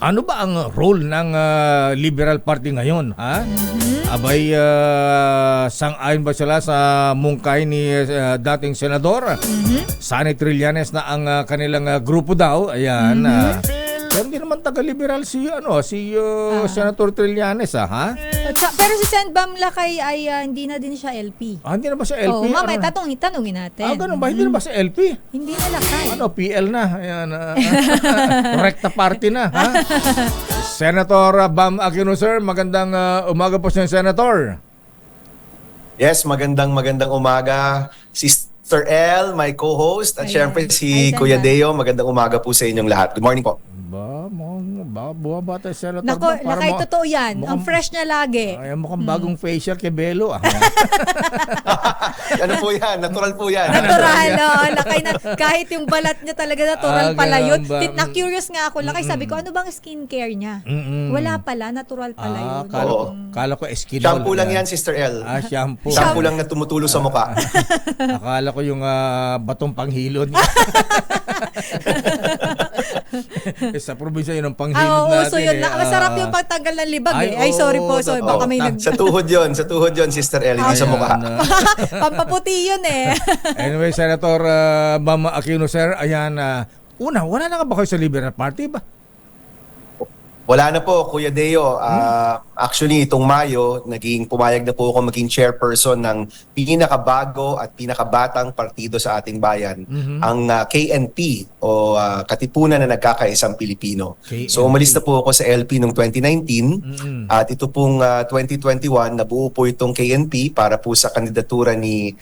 Ano ba ang role ng Liberal Party ngayon, ha? Abay, sang-ayon ba sila sa mungkay ni dating Senador Sonny Trillanes na ang kanilang grupo daw? Ayan. Pero hindi naman taga-liberal si Senator Trillanes, ha? Pero si Sen Bam Lakay ay hindi na din siya LP. Hindi na ba siya LP? Mamaya tanungin natin. Ganun ba? Hindi na ba siya LP? Hindi na Lakay. PL na. Ayan. Rekta party na, ha? Senator Bam Aquino, sir. Magandang umaga po sa Senator. Yes, magandang umaga. Sister L, my co-host, at syempre si Kuya Deo, magandang umaga po sa inyong lahat. Good morning po. Buwabata Senator. Nako, Lakay, totoo yan. Ang fresh niya lagi. Ay, mukhang bagong facial kay Belo. Ano po yan? Natural po yan. Natural, Lakay, na kahit yung balat niya talaga natural pala yun. Na-curious nga ako, Lakay, sabi ko, ano bang skincare niya? Wala pala, natural pala yun. Kala ko eskinol. Shampoo lang yan, Sister L. Shampoo. Shampoo lang na tumutulo sa mukha. Akala ko yung batong panghilod niya. Sa probinsya yun ang panghilod natin. So yun. Masarap yung pagtanggal ng libag Ay, sorry po. Baka may Sa tuhod yun, Sister L, hindi sa mukha. Pampaputi yun Anyway, Senator Bam Aquino, sir, ayan, wala na ka ba kayo sa Liberal Party ba? Wala na po, Kuya Deo. Actually, itong Mayo, pumayag na po ako maging chairperson ng pinakabago at pinakabatang partido sa ating bayan, ang KNP o Katipunan na Nagkakaisang Pilipino. KNP. So umalis na po ako sa LP noong 2019 at ito pong 2021, nabuo po itong KNP para po sa kandidatura ni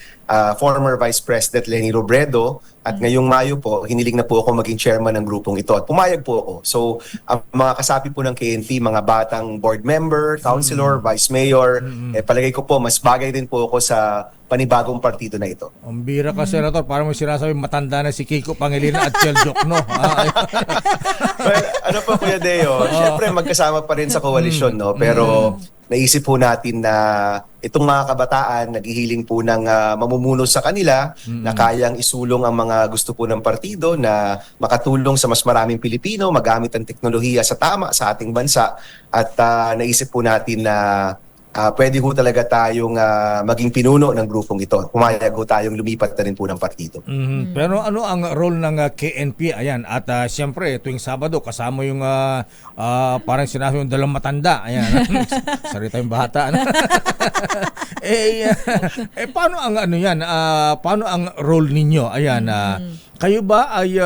former Vice President Leni Robredo. At ngayong Mayo po, hiniling na po ako maging chairman ng grupong ito at pumayag po ako. So, ang mga kasapi po ng KNP, mga batang board member, councilor, vice mayor, palagay ko po, mas bagay din po ako sa panibagong partido na ito. Ang bira ka, Senator, parang may sinasabi matanda na si Kiko Pangilinan at Chel Jokno. Well, ano po, Kuya Deo? Siyempre, magkasama pa rin sa koalisyon, no? Pero naisip po natin na itong mga kabataan naghihiling po ng mamumuno sa kanila na kayang isulong ang mga gusto po ng partido na makatulong sa mas maraming Pilipino, magamit ang teknolohiya sa tama sa ating bansa at naisip po natin na pwede ho talaga tayong maging pinuno ng grupong ito. Pumayag ho tayong lumipat na rin po ng partido. Pero ano ang role ng KNP? Ayan, at siyempre tuwing Sabado kasama yung parang sinasabi yung dalang matanda. Ayan, sarita yung bata. Paano ang ano yan? Paano ang role ninyo? Ayan, kayo ba ay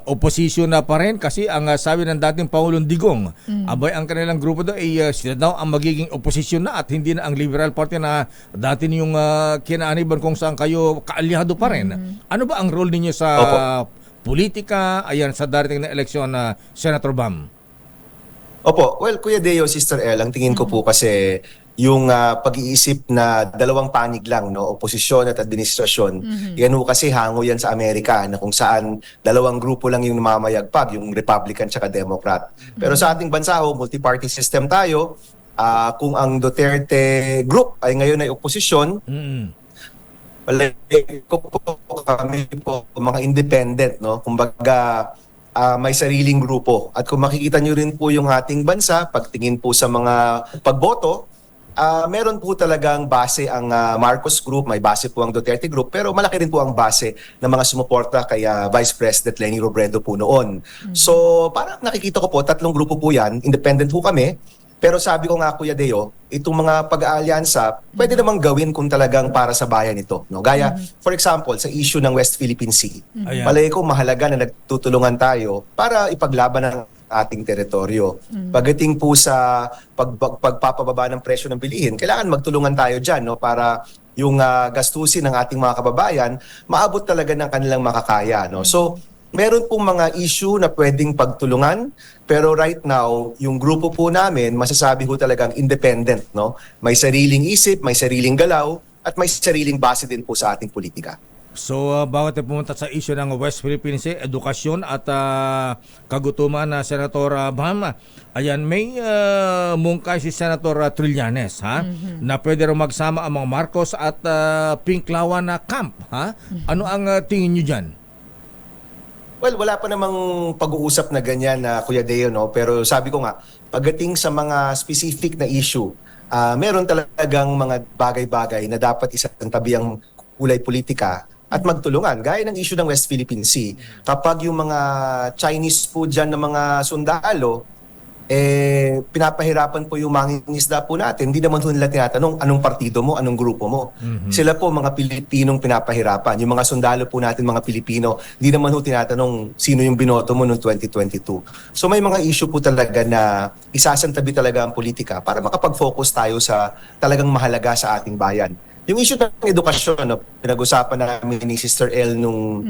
opposition na pa rin? Kasi ang sabi ng dating Pangulong Digong, abay ang kanilang grupo daw ay sila daw ang magiging opposition na at hindi na ang Liberal Party na dati niyong kinaaniban kung saan kayo kaalyado pa rin. Ano ba ang role ninyo sa politika, ayan, sa darating na eleksyon na Senator Bam? Opo, well, Kuya Deo, Sister El, ang tingin ko po kasi yung pag-iisip na dalawang panig lang, no, oposisyon at administrasyon, yan ho kasi hango yan sa Amerika na kung saan dalawang grupo lang yung namamayagpag, yung Republican at Democrat. Pero sa ating bansa ho, multi-party system tayo. Kung ang Duterte group ay ngayon ay oposisyon, kami po mga independent, no, kumbaga may sariling grupo. At kung makikita nyo rin po yung ating bansa, pagtingin po sa mga pagboto, meron po talagang base ang Marcos Group, may base po ang Duterte Group, pero malaki rin po ang base ng mga sumuporta kay Vice President Leni Robredo po noon. So parang nakikita ko po, tatlong grupo po yan, independent po kami, pero sabi ko nga Kuya Deo, itong mga pag-aalyansa, pwede namang gawin kung talagang para sa bayan ito. No? Gaya, for example, sa issue ng West Philippine Sea, palagi ko mahalaga na nagtutulungan tayo para ipaglaban ng ating teritoryo. Pagdating po sa pagpapababa ng presyo ng bilihin, kailangan magtulungan tayo dyan, no, para yung gastusin ng ating mga kababayan maabot talaga ng kanilang makakaya. No? So, meron pong mga issue na pwedeng pagtulungan, pero right now, yung grupo po namin, masasabi ko talagang independent. No? May sariling isip, may sariling galaw, at may sariling base din po sa ating politika. So, bawat pumunta sa issue ng West Philippine Sea, edukasyon at kagutuman na Senator Bam, ayan, may mungkay si Senator Trillanes, ha? Na pwede rin magsama ang mga Marcos at Pinklawan na camp, ha? Ano ang tingin nyo dyan? Well, wala pa namang pag-uusap na ganyan na Kuya Deo, no? Pero sabi ko nga, pagdating sa mga specific na issue, meron talagang mga bagay-bagay na dapat isantabi ang kulay politika at magtulungan. Gaya ng issue ng West Philippine Sea. Kapag yung mga Chinese po dyan ng mga sundalo, pinapahirapan po yung mangingisda po natin. Hindi naman nila tinatanong anong partido mo, anong grupo mo. Sila po mga Pilipinong pinapahirapan. Yung mga sundalo po natin, mga Pilipino, hindi naman ho tinatanong sino yung binoto mo noong 2022. So may mga issue po talaga na isasantabi talaga ang politika para makapag-focus tayo sa talagang mahalaga sa ating bayan. Yung issue ng edukasyon, no, pinag-usapan namin ni Sister El nung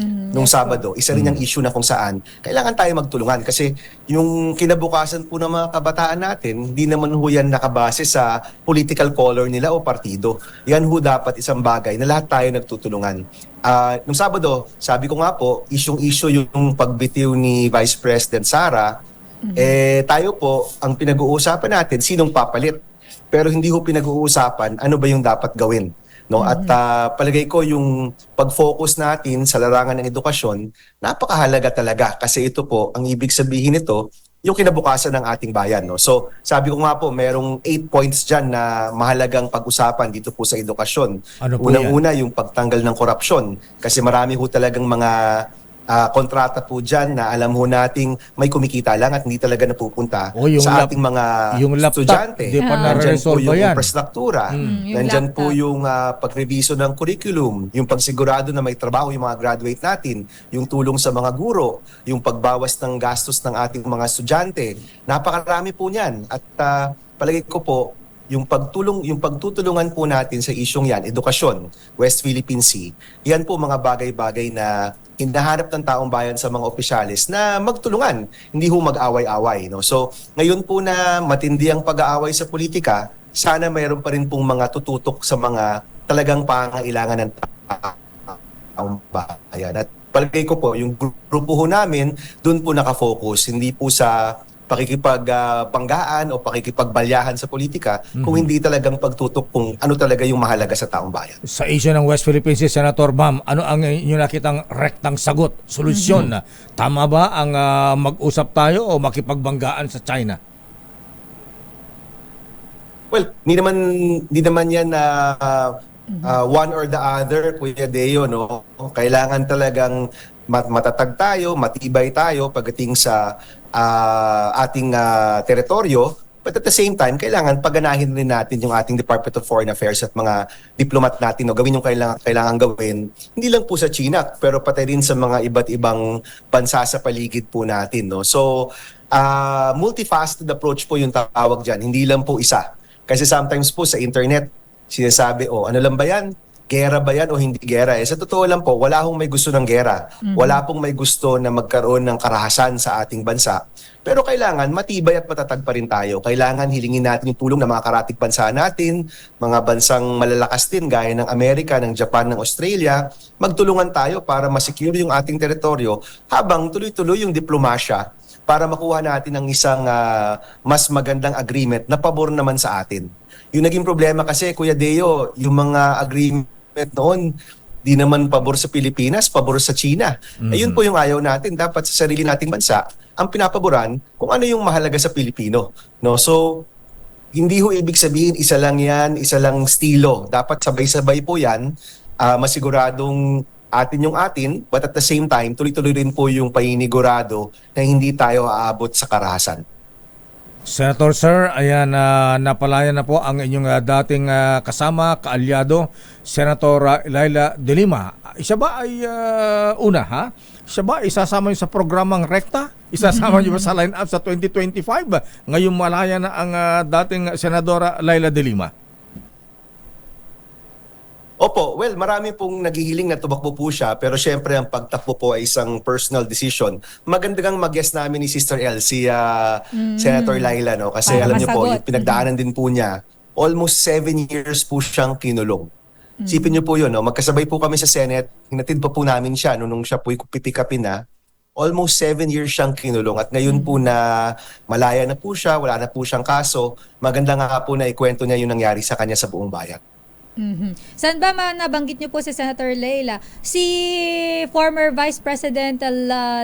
Sabado, isa rin yung issue na kung saan kailangan tayo magtulungan kasi yung kinabukasan po ng mga kabataan natin, hindi naman ho yan nakabase sa political color nila o partido. Yan ho dapat isang bagay na lahat tayo nagtutulungan. Nung Sabado, sabi ko nga po, issue yung pagbitiw ni Vice President Sara, tayo po, ang pinag-uusapan natin, sinong papalit. Pero hindi ho pinag-uusapan ano ba yung dapat gawin. No, at palagay ko yung pag-focus natin sa larangan ng edukasyon, napakahalaga talaga kasi ito po, ang ibig sabihin nito, yung kinabukasan ng ating bayan. No? So, sabi ko nga po, merong 8 points dyan na mahalagang pag-usapan dito po sa edukasyon. Ano po Unang-una, yung pagtanggal ng korupsyon kasi marami ho talagang mga kontrata po dyan na alam ho nating may kumikita lang at hindi talaga napupunta sa ating mga estudyante. Nandyan po yung infrastruktura, nandyan po yung pagreviso ng curriculum, yung pagsigurado na may trabaho yung mga graduate natin, yung tulong sa mga guro, yung pagbawas ng gastos ng ating mga estudyante. Napakarami po niyan at palagi ko po, yung pagtutulungan po natin sa isyong yan, edukasyon, West Philippine Sea, yan po mga bagay-bagay na hinahanap ng taong bayan sa mga opisyalis na magtulungan, hindi ho mag-away-away. No? So, ngayon po na matindi ang pag-aaway sa politika, sana mayroon pa rin pong mga tututok sa mga talagang pangangailangan ng taong bayan. At palagay ko po, yung grupo ho namin, doon po nakafocus, hindi po sa pakikipagpanggaan o pakikipagbalyahan sa politika kung hindi talagang pagtutok kung ano talaga yung mahalaga sa taong bayan. Sa issue ng West Philippine Sea, Senator Bam, ano ang inyo nakitang rektang sagot, solusyon? Tama ba ang mag-usap tayo o makipagbanggaan sa China? Well, hindi naman yan one or the other, Kuya Deo, no? Kailangan talagang matatag tayo, matibay tayo pagdating sa ating teritoryo. But at the same time, kailangan paganahin rin natin yung ating Department of Foreign Affairs at mga diplomat natin, no? Gawin yung kailangan gawin. Hindi lang po sa China, pero pati rin sa mga iba't ibang bansa sa paligid po natin, no? So, multifaceted approach po yung tawag dyan. Hindi lang po isa. Kasi sometimes po sa internet, sinasabi, ano lang ba yan? Gera ba yan o hindi gera? Sa totoo lang po, wala hong may gusto ng gera. Wala pong may gusto na magkaroon ng karahasan sa ating bansa. Pero kailangan matibay at matatag pa rin tayo. Kailangan hilingin natin yung tulong ng mga karatig bansa natin, mga bansang malalakas din gaya ng Amerika, ng Japan, ng Australia. Magtulungan tayo para masecure yung ating teritoryo habang tuloy-tuloy yung diplomasya para makuha natin ang isang mas magandang agreement na pabor naman sa atin. Yung naging problema kasi, Kuya Deo, yung mga agreement noon, di naman pabor sa Pilipinas, pabor sa China. Ayun po yung ayaw natin. Dapat sa sarili nating bansa, ang pinapaboran kung ano yung mahalaga sa Pilipino. No? So, hindi ho ibig sabihin isa lang yan, isa lang estilo. Dapat sabay-sabay po yan, masiguradong atin yung atin, but at the same time, tuloy-tuloy rin po yung paninigurado na hindi tayo aabot sa karahasan. Senator Sir, ayan, napalaya na po ang inyong dating kasama, kaalyado, Senator Laila De Lima. Siya ba ay una, ha? Siya ba isasama niyo sa programang Rekta? Isasama niyo ba sa line-up sa 2025? Ngayon malaya na ang dating Senadora Laila De Lima. Opo, well, marami pong naghihiling na tumakbo po siya, pero syempre ang pagtakbo po ay isang personal decision. Maganda kang mag-guest namin ni Sister El, si Senator Laila, no? Kasi para alam niyo po, masagot. yung pinagdaanan din po niya, almost 7 years po siyang kinulong. Sipin niyo po yun, no? Magkasabay po kami sa Senate, hinatid pa po namin siya nung siya po pipikapin na. Almost 7 years siyang kinulong at ngayon po na malaya na po siya, wala na po siyang kaso, maganda nga po na ikwento niya yung nangyari sa kanya sa buong bayan. Saan ba nabanggit niyo po si Senator Leila? Si former Vice President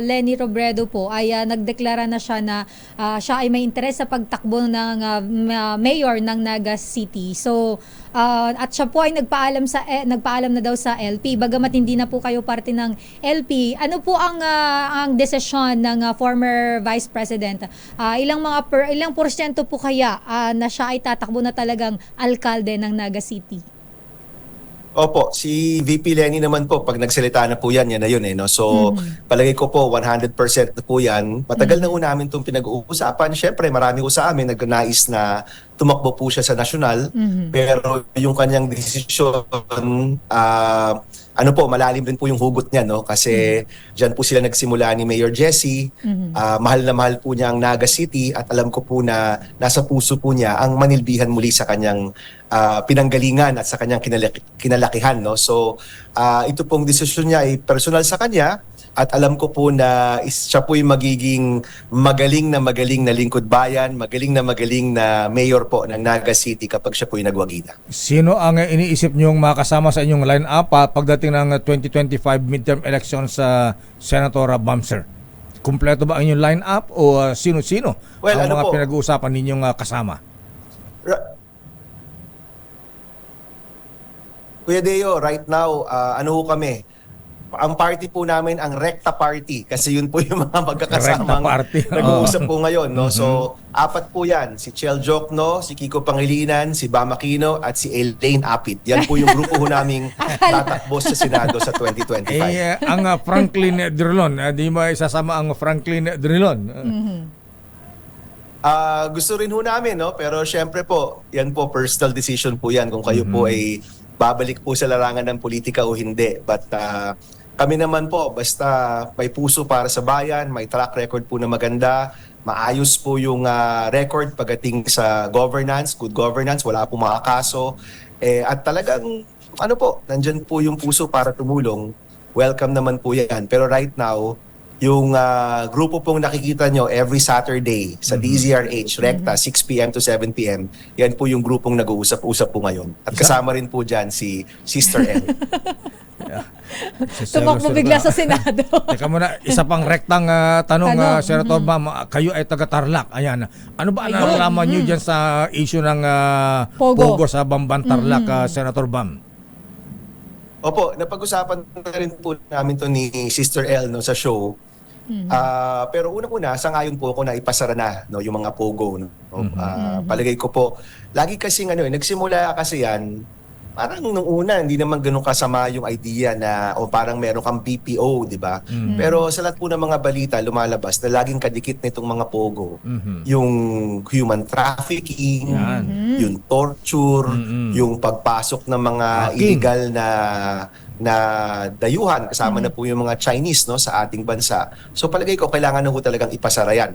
Leni Robredo po ay nagdeklara na siya na siya ay may interes sa pagtakbo ng mayor ng Naga City. So at siya po ay nagpaalam na daw sa LP. Bagamat hindi na po kayo parte ng LP, ano po ang desisyon ng former Vice President? Ilang porsyento po kaya na siya ay tatakbo na talagang alkalde ng Naga City? Opo, si VP Leni naman po, pag nagsalita na po yan na yun eh. No? So, palagay ko po, 100% na po yan. Matagal na po namin itong pinag-uusapan. Siyempre, marami ko sa amin nagnais na tumakbo po siya sa nasyonal. Pero yung kanyang desisyon, malalim rin po yung hugot niya, no? Kasi dyan po sila nagsimula ni Mayor Jessie. Mahal na mahal po niya ang Naga City at alam ko po na nasa puso po niya ang manilbihan muli sa kanyang pinanggalingan at sa kanyang kinalakihan, no? So, ito pong desisyon niya ay personal sa kanya at alam ko po na siya po'y magiging magaling na lingkod bayan, magaling na mayor po ng Naga City kapag siya po'y nagwagi na. Sino ang iniisip niyong makasama sa inyong line-up pagdating ng 2025 midterm elections sa Senator Bamser? Kumpleto ba ang inyong line-up o sino-sino ang mga pinag-uusapan ninyong kasama? Kuya Deo, right now, kami? Ang party po namin, ang Rekta Party. Kasi yun po yung mga magkakasamang nag-uusap po ngayon. No? So, 4 po yan. Si Chel Jokno, si Kiko Pangilinan, si Bam Aquino, at si Elaine Apit. Yan po yung grupo ho naming tatakbo sa Senado sa 2025. Ang Franklin Drilon, di ba isasama ang Franklin Drilon? Gusto rin ho namin, no? Pero syempre po, yan po, personal decision po yan kung kayo po ay babalik po sa larangan ng politika o hindi. But kami naman po, basta may puso para sa bayan, may track record po na maganda, maayos po yung record pagdating sa governance, good governance, wala po mga kaso. At talagang, nandyan po yung puso para tumulong, welcome naman po yan. Pero right now, Yung grupo pong nakikita nyo every Saturday sa DZRH, Recta, 6 p.m. to 7 p.m., yan po yung grupong nag-uusap-usap po ngayon. At kasama rin po dyan si Sister L. Tumakbo bigla sa Senado. Teka muna, isa pang rektang tanong, Senator Bam. Kayo ay taga-Tarlac. Ayan. Ano ba ang nalalaman nyo dyan sa issue ng Pogo sa Bamban Tarlac, Senator Bam? Opo, napag-usapan na rin po namin to ni Sister L sa show. Pero unang-una, sangayon po ako na ipasara na yung mga Pogo. Palagay ko po, lagi kasi nagsimula kasi yan, parang nung una, hindi naman ganun kasama yung idea na parang meron kang BPO, di ba? Pero sa lahat po ng mga balita, lumalabas na laging kadikit nitong mga Pogo. Yung human trafficking, yung torture, yung pagpasok ng mga illegal na dayuhan, kasama na po yung mga Chinese sa ating bansa. So palagay ko, kailangan na po talagang ipasara yan.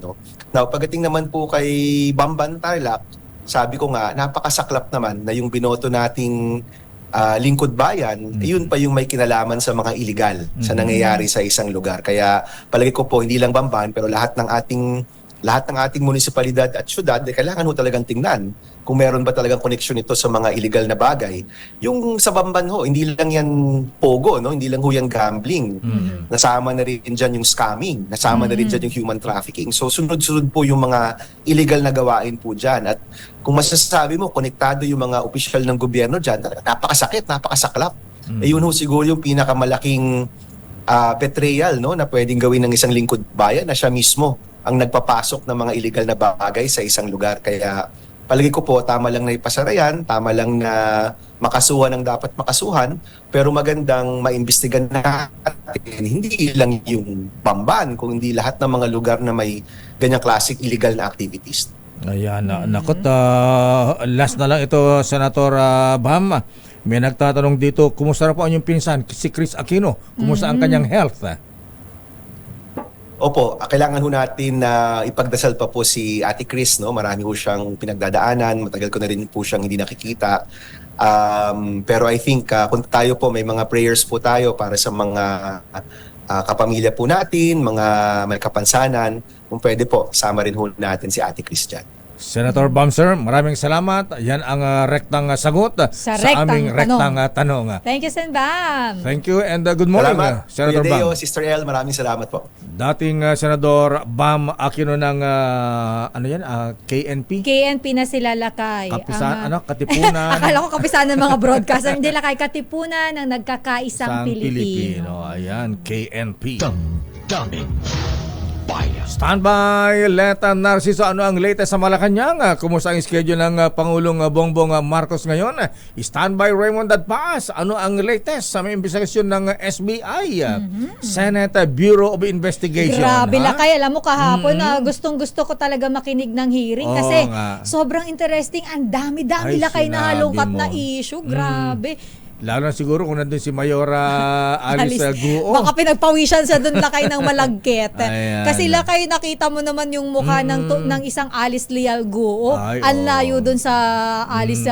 Now, pagdating naman po kay Bamban Tarlac, sabi ko nga, napakasaklap naman na yung binoto nating lingkod bayan, yun pa yung may kinalaman sa mga illegal sa nangyayari sa isang lugar. Kaya palagi ko po, hindi lang Bamban, pero lahat ng ating munisipalidad at syudad, kailangan ho talagang tingnan kung meron ba talagang koneksyon ito sa mga illegal na bagay. Yung sa Bamban ho, hindi lang yan Pogo, hindi lang ho yan gambling. Nasama na rin dyan yung scamming, nasama na rin dyan yung human trafficking. So sunod-sunod po yung mga illegal na gawain po dyan. At kung masasabi mo, konektado yung mga opisyal ng gobyerno dyan, napakasakit, napakasaklap. Yun ho siguro yung pinakamalaking betrayal na pwedeng gawin ng isang lingkod bayan na siya mismo ang nagpapasok ng mga illegal na bagay sa isang lugar. Kaya palagi ko po, tama lang na ipasara yan, tama lang na makasuhan ang dapat makasuhan, pero magandang maimbestigan natin, hindi lang yung Bamban, kung hindi lahat ng mga lugar na may ganyang classic illegal na activities. Ayan, nakot, last na lang ito, Senator Bam. May nagtatanong dito, kumusta na po ang inyong pinsan, si Chris Aquino? Kumusta ang kanyang health? Opo, kailangan ho natin na ipagdasal pa po si Ate Chris, Marami ho siyang pinagdadaanan, matagal ko na rin po siyang hindi nakikita. Pero I think kung tayo po, may mga prayers po tayo para sa mga kapamilya po natin, mga may kapansanan. Kung pwede po, sama rin ho natin si Ate Chris dyan. Senator Bam, sir, maraming salamat. Yan ang rektang sagot sa aming rektang tanong. Thank you, Sen Bam. Thank you and good morning, salamat, Senator Kuya Deo, Bam. Sister L, maraming salamat po. Dating Senador Bam Aquino ng KNP? KNP na sila Lakay. Katipunan. Akala ko kapisanan ng mga broadcaster. Hindi Lakay, Katipunan ng Nagkakaisang Pilipino. Ayan, KNP. Damdamin Bayan. Standby, Leta Narciso, ano ang latest sa Malacanang? Kumusta ang schedule ng Pangulong Bongbong Marcos ngayon? Standby, Raymond Dadpaas, ano ang latest sa may investigasyon ng SBI? Senate Bureau of Investigation. Grabe Lakay, alam mo kahapon gustong-gusto ko talaga makinig ng hearing kasi sobrang interesting. Ang dami-dami Lakay na halongkat na issue. Grabe. Lalo na siguro kung nandun si Mayora Alice Guo. Baka pinagpawisan sa doon Lakay ng malagkit. Kasi Lakay, nakita mo naman yung mukha ng isang Alice Leal Guo. Ang layo doon sa Alice,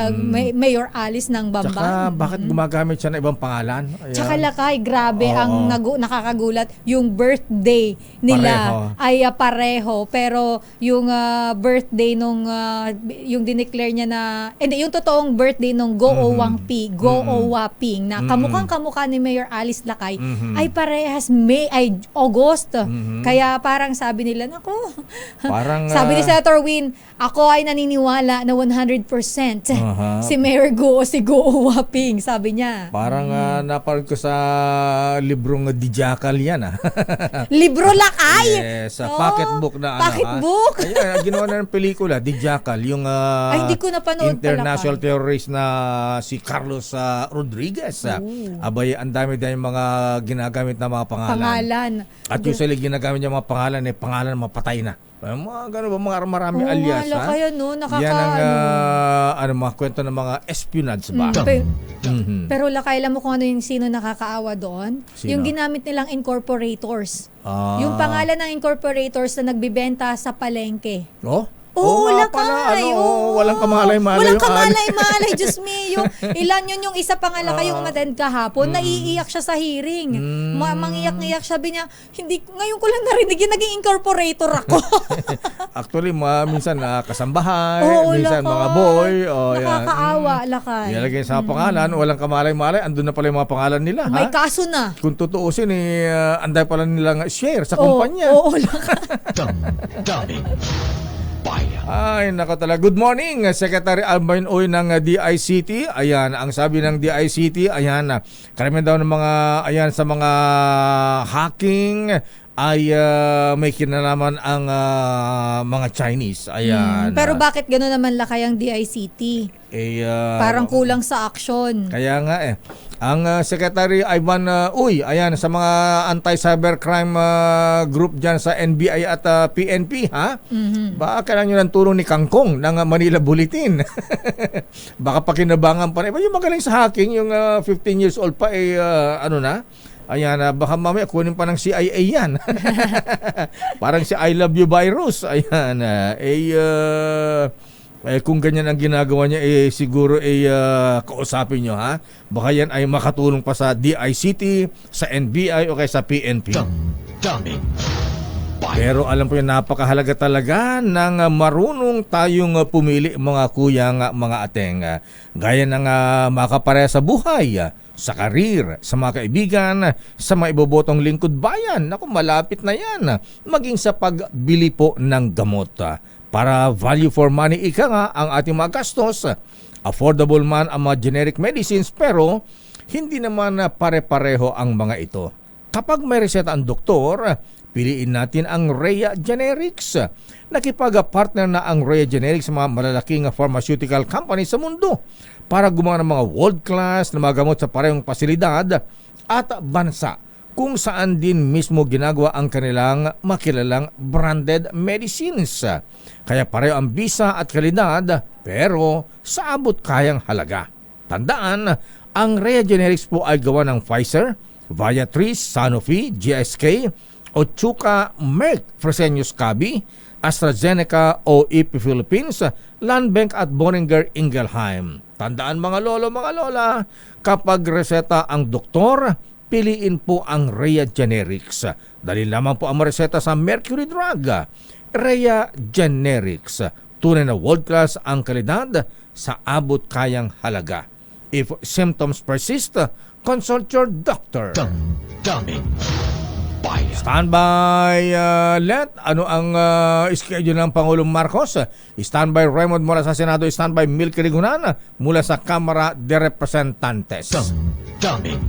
Mayor Alice ng Bamban. Tsaka bakit gumagamit siya ng ibang pangalan? Tsaka Lakay, grabe ang nakakagulat. Yung birthday nila ay pareho. Pero yung birthday nung yung dineclare niya na, hindi, yung totoong birthday nung Go Wang Pi, Waping na kamukhang-kamukha ni Mayor Alice Lakay ay parehas August. Kaya parang sabi nila, nako, sabi ni Senator Win, ako ay naniniwala na 100% si Mayor si Go Waping, sabi niya. Parang napanood ko sa librong Dijakal yan. Libro Lakay? Yes, pocketbook na pocketbook? Ayan, ginawa na ng pelikula, Dijakal, yung ay, hindi ko napanood international terrorist na si Carlos Rodriguez. Abay, ang dami-dami mga ginagamit na mga pangalan. At usually ginagamit niya mga pangalan pangalan mapatay na. Mga gano'n ba, mga marami alias. Kaya yan ang mga kwento ng mga espionage ba? Pero Lakay, alam mo kung ano yung sino nakakaawa doon? Yung ginamit nilang incorporators. Yung pangalan ng incorporators na nagbibenta sa palengke. Oo, nga lakay. pala, Oo. walang kamalay-malay Walang yung kamalay-malay, Diyos me. Ilan yung isa pa nga lakay yung umattend kahapon, naiiyak siya sa hearing. Mangiyak-iyak, sabi niya, hindi, ngayon ko lang narinig yun, naging incorporator ako. Actually, minsan kasambahay, Oo, minsan lakay. mga boy. Nakakaawa, lakay. Ilalagay sa pangalan, walang kamalay-malay, andun na pala yung mga pangalan nila. May ha? kaso na. Kung tutuusin, anday pala nilang share sa kumpanya. Oo, lakay. Damdamin Bayan. Ay, nako talaga. Good morning, Secretary Alvin Oy ng DICT. Ayan, ang sabi ng DICT, ayan, karamihan daw ng mga, ayan, sa mga hacking ay may kinalaman ang mga Chinese. Ayan. Pero bakit gano'n naman lakay ang DICT? Parang kulang sa action. Kaya nga ang Secretary Ivan Uy, ayan, sa mga anti-cybercrime group dyan sa NBI at PNP, ha? Baka kailangan nyo ng tulong ni Kangkong ng Manila Bulletin. Baka pakinabangan pa rin. Yung magaling sa hacking, yung 15 years old pa, ano na? Ayan, baka mamaya kunin pa ng CIA yan. Parang si I love you virus. Ayan, kung ganyan ang ginagawa niya, siguro kausapin nyo, ha? Baka yan ay makatulong pa sa DICT, sa NBI o kaya sa PNP. Damdamin Bayan. Pero alam po yun, napakahalaga talaga ng marunong tayong pumili, mga kuyang, mga ateng. Gaya ng makapareha sa buhay, sa karir, sa mga kaibigan, sa mga ibobotong lingkod bayan. Naku, malapit na yan. Maging sa pagbili po ng gamot. Para value for money, ika nga ang ating mga gastos. Affordable man ang mga generic medicines, pero hindi naman pare-pareho ang mga ito. Kapag may reseta ang doktor, piliin natin ang Rhea Generics. Nakipag-partner na ang Rhea Generics sa mga malalaking pharmaceutical company sa mundo para gumawa ng mga world-class na mga gamot sa parehong pasilidad at bansa, kung saan din mismo ginagawa ang kanilang makilalang branded medicines. Kaya pareho ang bisa at kalidad, pero sa abot kayang halaga. Tandaan, ang Rhea Generics po ay gawa ng Pfizer, Viatris, Sanofi, GSK, Otsuka, Merck, Fresenius Kabi, AstraZeneca o EP Philippines, Landbank at Boehringer Ingelheim. Tandaan mga lolo, mga lola, kapag reseta ang doktor, piliin po ang Rhea Generics. Dali lamang po ang reseta sa Mercury Drug. Rhea Generics. Tunay na world-class ang kalidad sa abot kayang halaga. If symptoms persist, consult your doctor. Damdamin Bayan. Standby, Let. Ano ang schedule ng Pangulong Marcos? Standby Raymond mula sa Senado. Standby Milky Rigunan mula sa Kamara de Representantes. Damdamin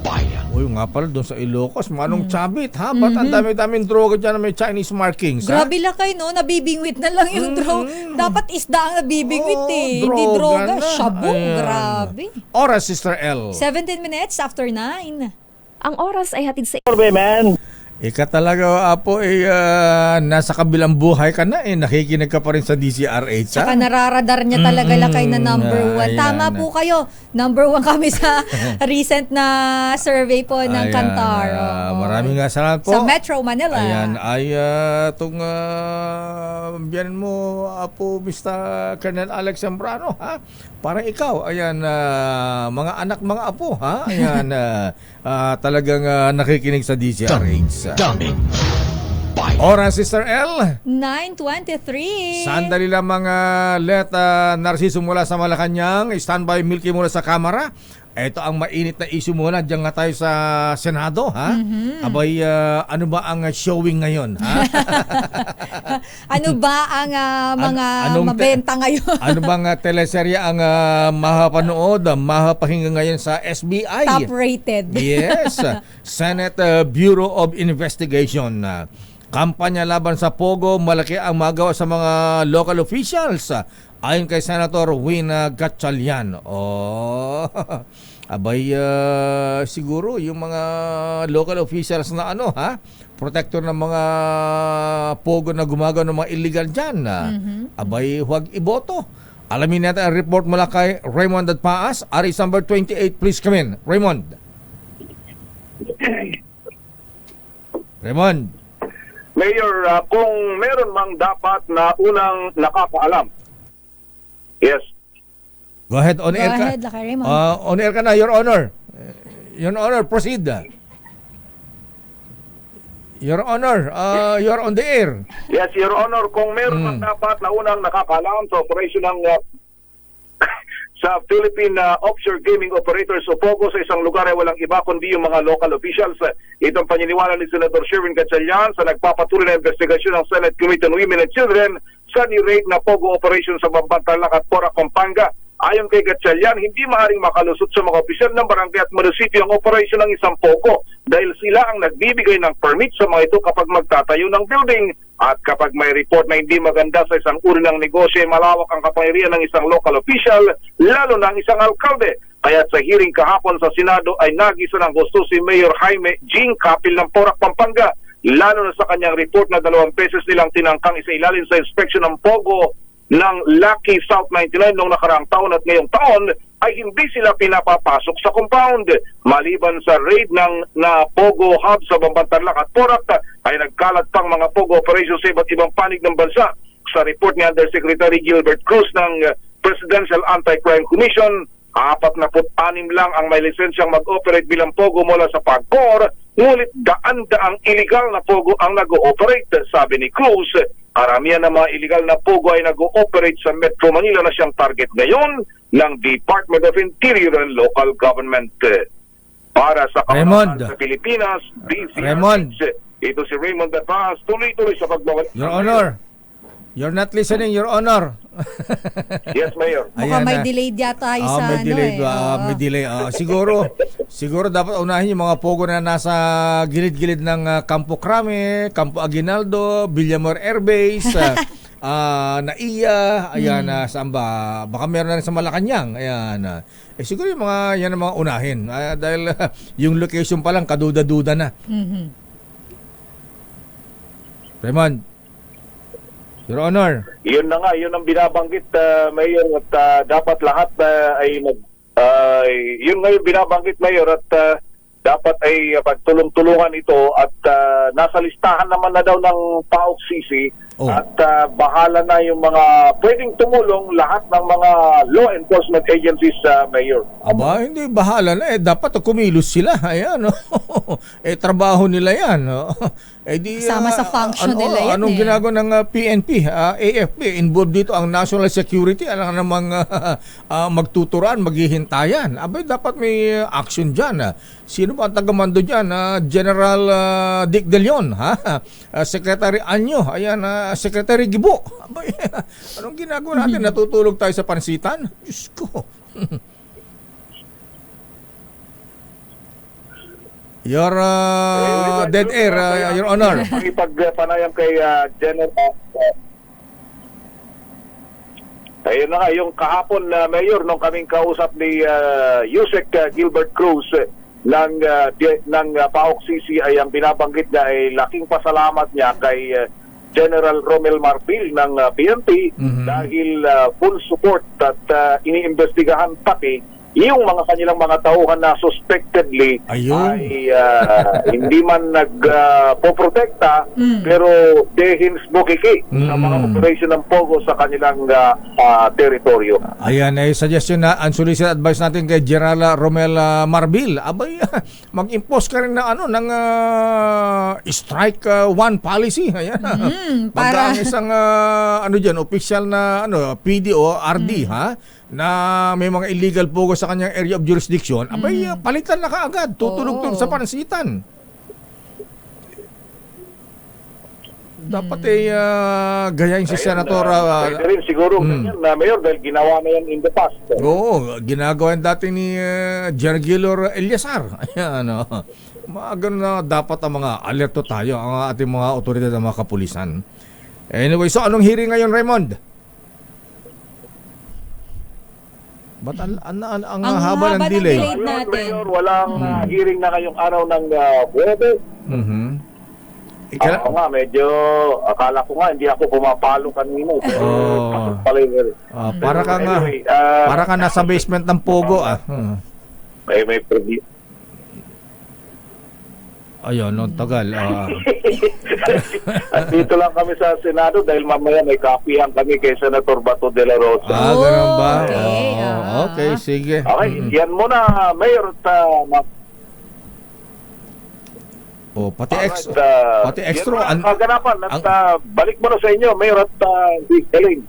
Bayan. Uy, nga pala doon sa Ilocos, manong Chabit, ha? Ba't ang dami-daming droga dyan na may Chinese markings, ha? Grabe lakay, no? Nabibingwit na lang yung Dapat isda ang nabibingwit, eh. Hindi droga droga. na. Shabu. Ayan. Grabe. Oras, Sister L. 17 minutes after 9. Ang oras ay hatid sa Ika talaga, Apo, nasa kabilang buhay ka na, nakikinig ka pa rin sa DCRH, ha? Saka nararadar niya talaga lakay na number 1. Ayan. Tama po kayo. Number 1 kami sa recent na survey po ng Ayan, Kantar. Oo. maraming salamat po. Sa Metro Manila. Ayan, ay itong biyanin mo, Apo, Mr. Colonel Alex Zambrano, ha? Parang ikaw, ayan, mga anak, mga apo, ha? Ayan, talagang nakikinig sa DCRH. Damdamin Bayan. Oras, Sister L. 9:23. Sandali lang mga Let, Narciso mula sa Malacanang, standby Milky mula sa Kamara. Ito ang mainit na issue muna. Diyan nga tayo sa Senado, ha? Abay, ano ba ang showing ngayon, ha? Ano ba ang mga mabenta ngayon? Ano bang teleserye ang mahapanood, mahapakinggan ngayon sa SBI? Top rated. Yes. Senate Bureau of Investigation. Kampanya laban sa Pogo, malaki ang magawa sa mga local officials. Ayon kay Senator Wina Gatchalian. Abay, siguro yung mga local officials na protector ng mga Pogo na gumagawa ng mga illegal dyan. Abay, huwag iboto. Alamin natin ang report mula kay Raymond at Paas. Aris number 28, please come in. Raymond. Mayor, kung meron mang dapat na unang nakakaalam. Yes. Go ahead, on Go air ka. ahead, Laka Raymond. On air ka na, Your Honor. Your Honor, proceed. Your Honor, you're on the air. Yes, Your Honor, kung meron mang dapat na unang nakakaalam sa operasyon ng sa Philippine Offshore Gaming Operators o POGO sa isang lugar ay walang iba kundi yung mga local officials. Itong paniniwala ni Senador Sherwin Gatchalian sa nagpapatuloy na investigasyon ng Senate Committee on Women and Children sa ni-raid na POGO operation sa Bamban, Tarlac at Porac, Pampanga. Ayon kay Gatchalian, hindi maaaring makalusot sa mga opisyal ng barangay at munisipyo ang operasyon ng isang POGO dahil sila ang nagbibigay ng permit sa mga ito kapag magtatayo ng building at kapag may report na hindi maganda sa isang uri ng negosyo, malawak ang kapangyarihan ng isang local official, lalo na ang isang alkalde. Kaya sa hearing kahapon sa Senado ay nagisa ng gusto si Mayor Jaime Jing Kapil ng Porac, Pampanga, lalo na sa kanyang report na 2 beses nilang tinangkang isailalim sa inspection ng POGO ng Lucky South 99 noong nakaraang taon at ngayong taon ay hindi sila pinapapasok sa compound. Maliban sa raid ng na POGO hub sa Bamban, Tarlac at Porac ay nagkalat pang mga POGO operations sa iba't ibang panig ng bansa. Sa report ni Undersecretary Gilbert Cruz ng Presidential Anti-Crime Commission, 46 lang ang may lisensyang mag-operate bilang POGO mula sa PAGCOR, ngunit daan-daang illegal na POGO ang nag-ooperate. Sabi ni Cruz, karamihan ng mga illegal na POGO ay nag-ooperate sa Metro Manila na siyang target ngayon ng Department of Interior and Local Government. Para sa Raymond. Kamanaan sa Pilipinas, Raymond. ito si Raymond Dapas, tuloy-tuloy sa pagbawal. Your Honor, you're not listening, Your Honor. Yes, Mayor. Mukhang may delay yata tayo sa may delay, may delay. Siguro dapat unahin yung mga POGO na nasa gilid-gilid ng Campo Crame, Campo Aguinaldo, Villamor Air Base, Naiya, ayan, saan ba? Baka meron na rin sa Malacanang, ayan. Siguro yung mga, yan ang mga unahin. Dahil yung location pa lang, kaduda-duda na. Raymond, Your Honor. Yun na nga, yun ang binabanggit, Mayor, at dapat lahat ay yun nga yung binabanggit, Mayor, at dapat ay pagtulong-tulungan ito at nasa listahan naman na daw ng PAOK-CC at bahala na yung mga pwedeng tumulong lahat ng mga law enforcement agencies, Mayor. Aba, hindi bahala na. Dapat kumilos sila. Ayan, trabaho nila yan. Kasama sa function nila yan. Anong ginagawa ng PNP, AFP? Involved dito ang national security. Alam namang magtuturan, maghihintayan. Aba, dapat may action dyan. Sino ba ang tagamando dyan? General Dick De Leon, Secretary Anyo, ayan, Secretary Gibo. Aba, anong ginagawa natin? Natutulog tayo sa pansitan? Diyos ko. Your dead air, Your Honor. Pakipagpanayam kay General. Ayun na nga, yung kahapon na Mayor, nung kaming kausap ni Yusek Gilbert Cruz ng PAOK-CC, ay ang binabanggit niya ay laking pasalamat niya kay General Romel Marfil ng PNP dahil full support at iniimbestigahan pati yung mga kanilang mga tauhan na suspectedly ay hindi man nagpoprotekta pero dehins bukiki sa mga operation ng POGO sa kanilang teritoryo. Ayan, suggestion na unsolicited advice natin kay General Romel Marbil. Abay, mag-impose ka rin na ng strike one policy. Ayan. Para isang official na PD o RD na may mga illegal POGO sa kanyang area of jurisdiction, abay, palitan na kaagad, tutulog-tulog sa pansitan. Dapat gayahin si Senator. Pwede rin siguro ganyan na Mayor dahil ginawa na yan in the past. Oo, ginagawa yan dati ni Jergilor Eliasar. Ayan, mga ganun na dapat ang mga alerto tayo, ang ating mga otoridad ng mga kapulisan. Anyway, so anong hearing ngayon, Raymond? Ba't ang haba ng delay? Natin. Walang hearing na ngayong araw ng Huwebes. Ako nga, medyo akala ko nga hindi ako pumapalo kanino. Para ka nga, para ka nasa basement ng POGO. May Ayun, no, tagal. At dito lang kami sa Senado dahil mamaya may kapihan kami kay Senator Bato de la Rosa. Ganun ba? Okay, Okay, sige. Okay, yan muna, Mayor. Pati Pati extra. Kaganapan. Balik mo na sa inyo, Mayor at Elaine.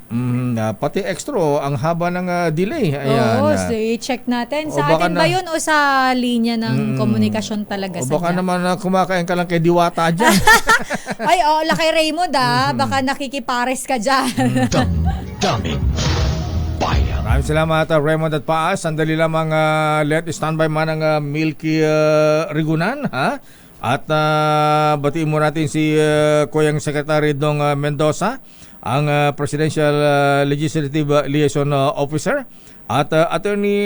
Pati extra, ang haba ng delay. Ayan. Oo, so i-check natin. Sa baka atin ba yun o sa linya ng komunikasyon talaga O sa baka naman kumakain ka lang kay Diwata dyan. Ay, laki Raymond baka nakikipares ka dyan. Damdamin Bayan. Maraming salamat, Raymond at Paas. Sandali lamang let standby man ang Milky Rigunan, ha? At batiin mo natin si Kuyang Secretary Dong Mendoza, ang Presidential Legislative Liaison Officer, at Attorney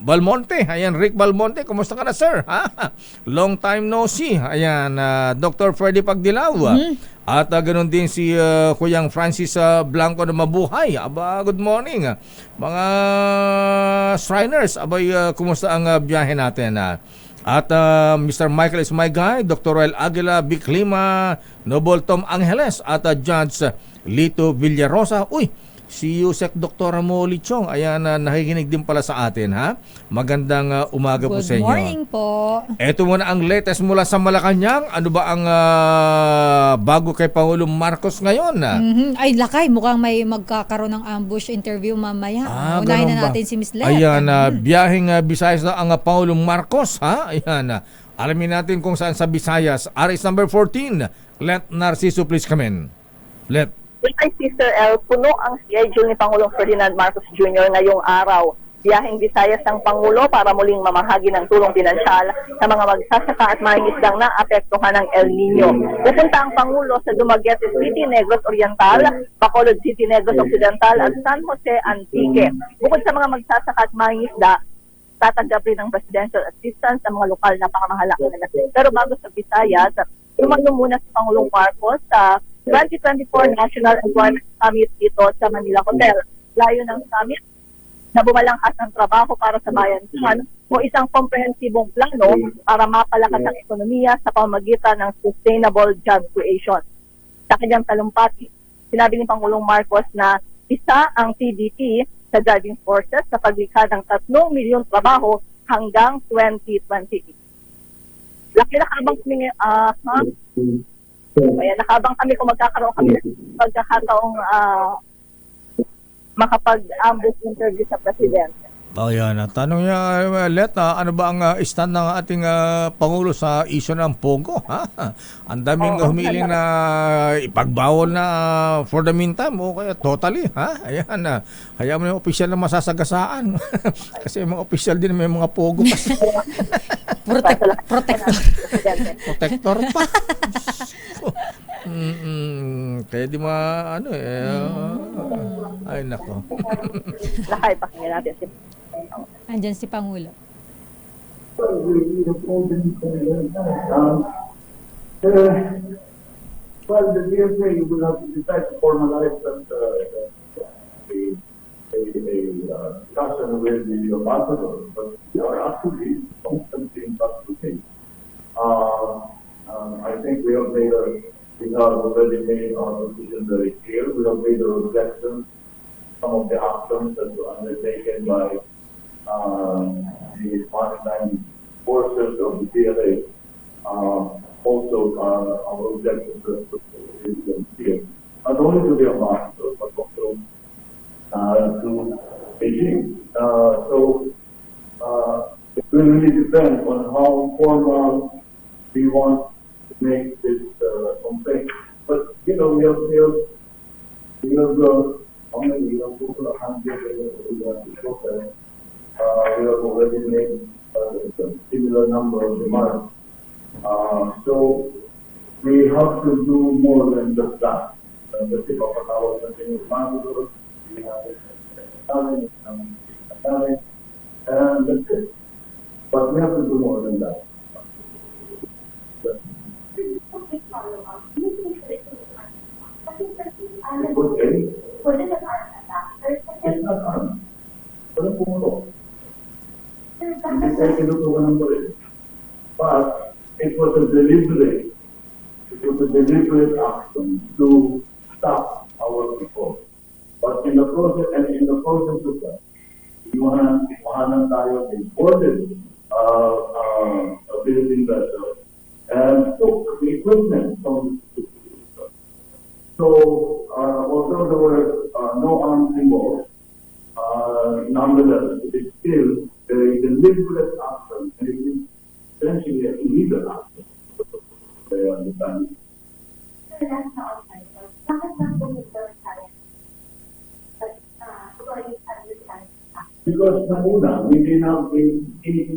Balmonte. Ayan, Rick Balmonte, kumusta ka na, sir? Ha? Long time no see. Ayan, Dr. Freddy Pagdilaw. At ganoon din si Kuyang Francis Blanco na mabuhay. Good morning. Mga Shriners, kumusta ang biyahe natin? At Mr. Michael is my guy, Dr. Roel Aguila, Vic Lima, Noble Tom Angeles, at Judge Lito Villarosa. Uy, si Yusek Dr. Molly Chong, ayan, nakikinig din pala sa atin, ha? Magandang umaga po sa inyo. Good morning po. Ito muna ang latest mula sa Malacanang. Ano ba ang bago kay Pangulong Marcos ngayon? Ay, lakay, mukhang may magkakaroon ng ambush interview mamaya. Unahin na natin si Miss Let. Ayan, biyaheng Visayas na ang Pangulong Marcos, ha? Ayan, alamin natin kung saan sa Visayas. RS number 14, Let Narciso, please come in. Let. Kay Sister L, puno ang schedule ni Pangulong Ferdinand Marcos Jr. ngayong araw. Biyaheng Visayas ng Pangulo para muling mamahagi ng tulong pinansyal sa mga magsasaka at mangingisdang naapektuhan ng El Nino. Pupunta ang Pangulo sa Dumaguete City, Negros Oriental, Bacolod City, Negros Occidental at San Jose Antique. Bukod sa mga magsasaka at mangingisda, tatanggap rin ng presidential assistance sa mga lokal na pangamahalaan. Pero bago sa Visayas, lumalo muna si Pangulong Marcos sa 2024 National Employment Summit dito sa Manila Hotel. Layo ng summit na bumalangkas ng trabaho para sa bayan o isang komprehensibong plano para mapalakas ang ekonomiya sa pamamagitan ng sustainable job creation. Sa kanyang talumpati, sinabi ni Pangulong Marcos na isa ang PDP sa driving forces sa paglikha ng 3 milyong trabaho hanggang 2028. Laki na habang kaya nakabang kami kung magkakaroon kami ng pagkakataong makapag-ambush interview sa Presidente. Ayan, tanong niya, Let, ano ba ang stand ng ating Pangulo sa issue ng Pogo? Ha? Ang daming humiling na ipagbawal na for the meantime o kaya totally. Ha? Ayan, hayaan mo yung official na masasagasaan. Kasi yung mga official din may mga Pogo kasi. Protector pa. Kaya di ay nako. Lakay, pakinggan natin si Andyan si Pangulo. Well, the DFA will have to decide to formalize that discussion with the ambassador, but we are actually constantly in touch with him. I think we have already made our position very clear. We have made our objections, some of the actions that were undertaken by the maritime forces of the DLA. Also, our objections is clear. Not only to the ambassador, but also to Beijing. It will really depend on how formal we want to make this complaint. But we have how many? We have over 100. We have already made a similar number of demands. So we have to do more than just that. Kasi papatawag natin yung managers, we have and that's it. But we have to do more than that. Okay. It's not armed. Walang pumulo. Hindi tayo tinutukan deliberate. It was a deliberate action to stop our people. But in the process of that, iwanan tayo ng boarded a Philippine vessel and took the equipment from the So, although there were no arms involved, nonetheless, it is still a deliberate action, and it is essentially a illegal action. They understand. Because na una, hindi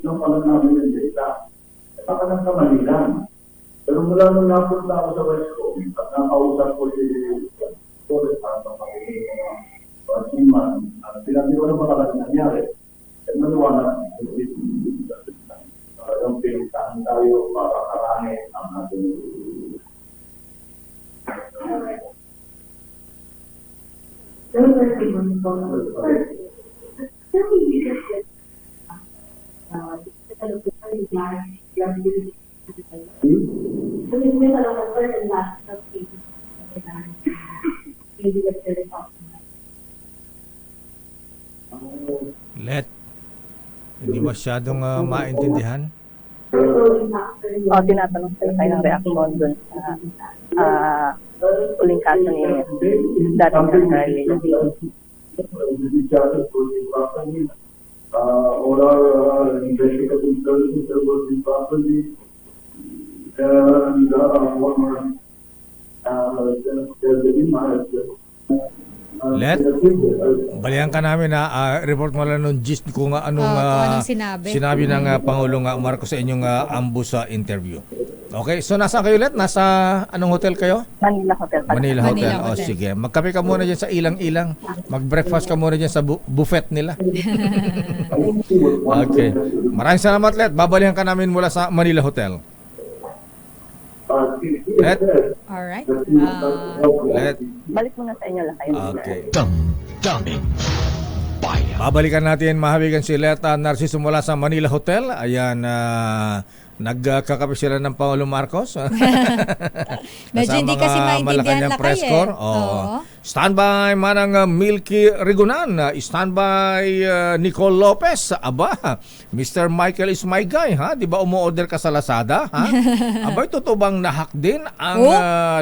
pala namin yung data. Baka nang kamali lang. Pero mula nung napunta ako sa West Coast, at nakausap ko si Forrest at Siman, sinabi ko na ba talaga nangyari? At naliwanag, yung pinitahan tayo para karami ang ating Let, hindi masyadong maintindihan. Tinatanong sila kayo ng reaction dun sa uling kaso ni dating Secretary. All our investigative services are working properly, and former Let, balihan ka namin na report mo lang nung gist kung anong sinabi ng Pangulong Marcos sa inyong ambush sa interview. Okay, so nasaan kayo, Let? Nasa anong hotel kayo? Manila Hotel. Manila Hotel. O sige, magkape ka muna dyan sa ilang-ilang. Mag-breakfast ka muna dyan sa buffet nila. Okay. Maraming salamat, Let. Babalihan ka namin mula sa Manila Hotel. Let? Alright. Let? Balik muna sa inyo lang kayo. Okay. Damdamin Bayan. Babalikan natin, mahabigan si Let Narciso mula sa Manila Hotel. Ayan, nagkakape sila ng Pangulong Marcos. Medyo hindi kasi maintindihan na press kayo corps. Standby manang Milky Rigunan. Standby Nicole Lopez. Aba, Mr. Michael is my guy. Ha? Di ba umu-order ka sa Lazada? Ha? Abay, totoo bang nahack din ang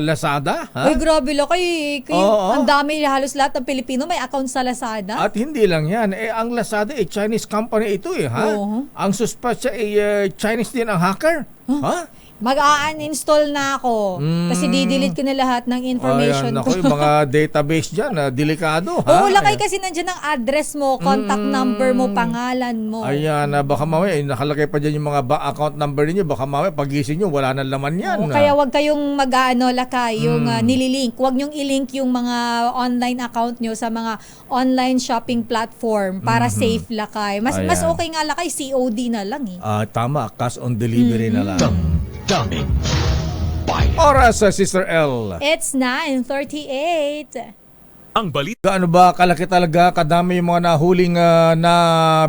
Lazada? Ha? Uy, grabe lang kayo. Ang dami, halos lahat ng Pilipino may account sa Lazada. At hindi lang yan. Ang Lazada, Chinese company ito. Ha? Ang suspect siya, Chinese din ang hacker. Ha? Mag-a-uninstall na ako. Kasi di-delete ko na lahat ng information ko. Yung mga database dyan, delikado. Oo, lakay kasi nandiyan ang address mo, contact number mo, pangalan mo. Ayan, baka mamaya, nakalagay pa dyan yung mga account number niyo, baka mamaya pagising nyo, wala nang laman yan. Kaya wag kayong lakay, yung nililink. Wag nyong ilink yung mga online account nyo sa mga online shopping platform para safe lakay. Mas okay nga lakay, COD na lang eh. Tama, cash on delivery na lang. Damdamin Bayan. Oras, Sister L. It's 9:38. Ang balita. Gaano ba kalaki talaga kadami yung mga nahuling na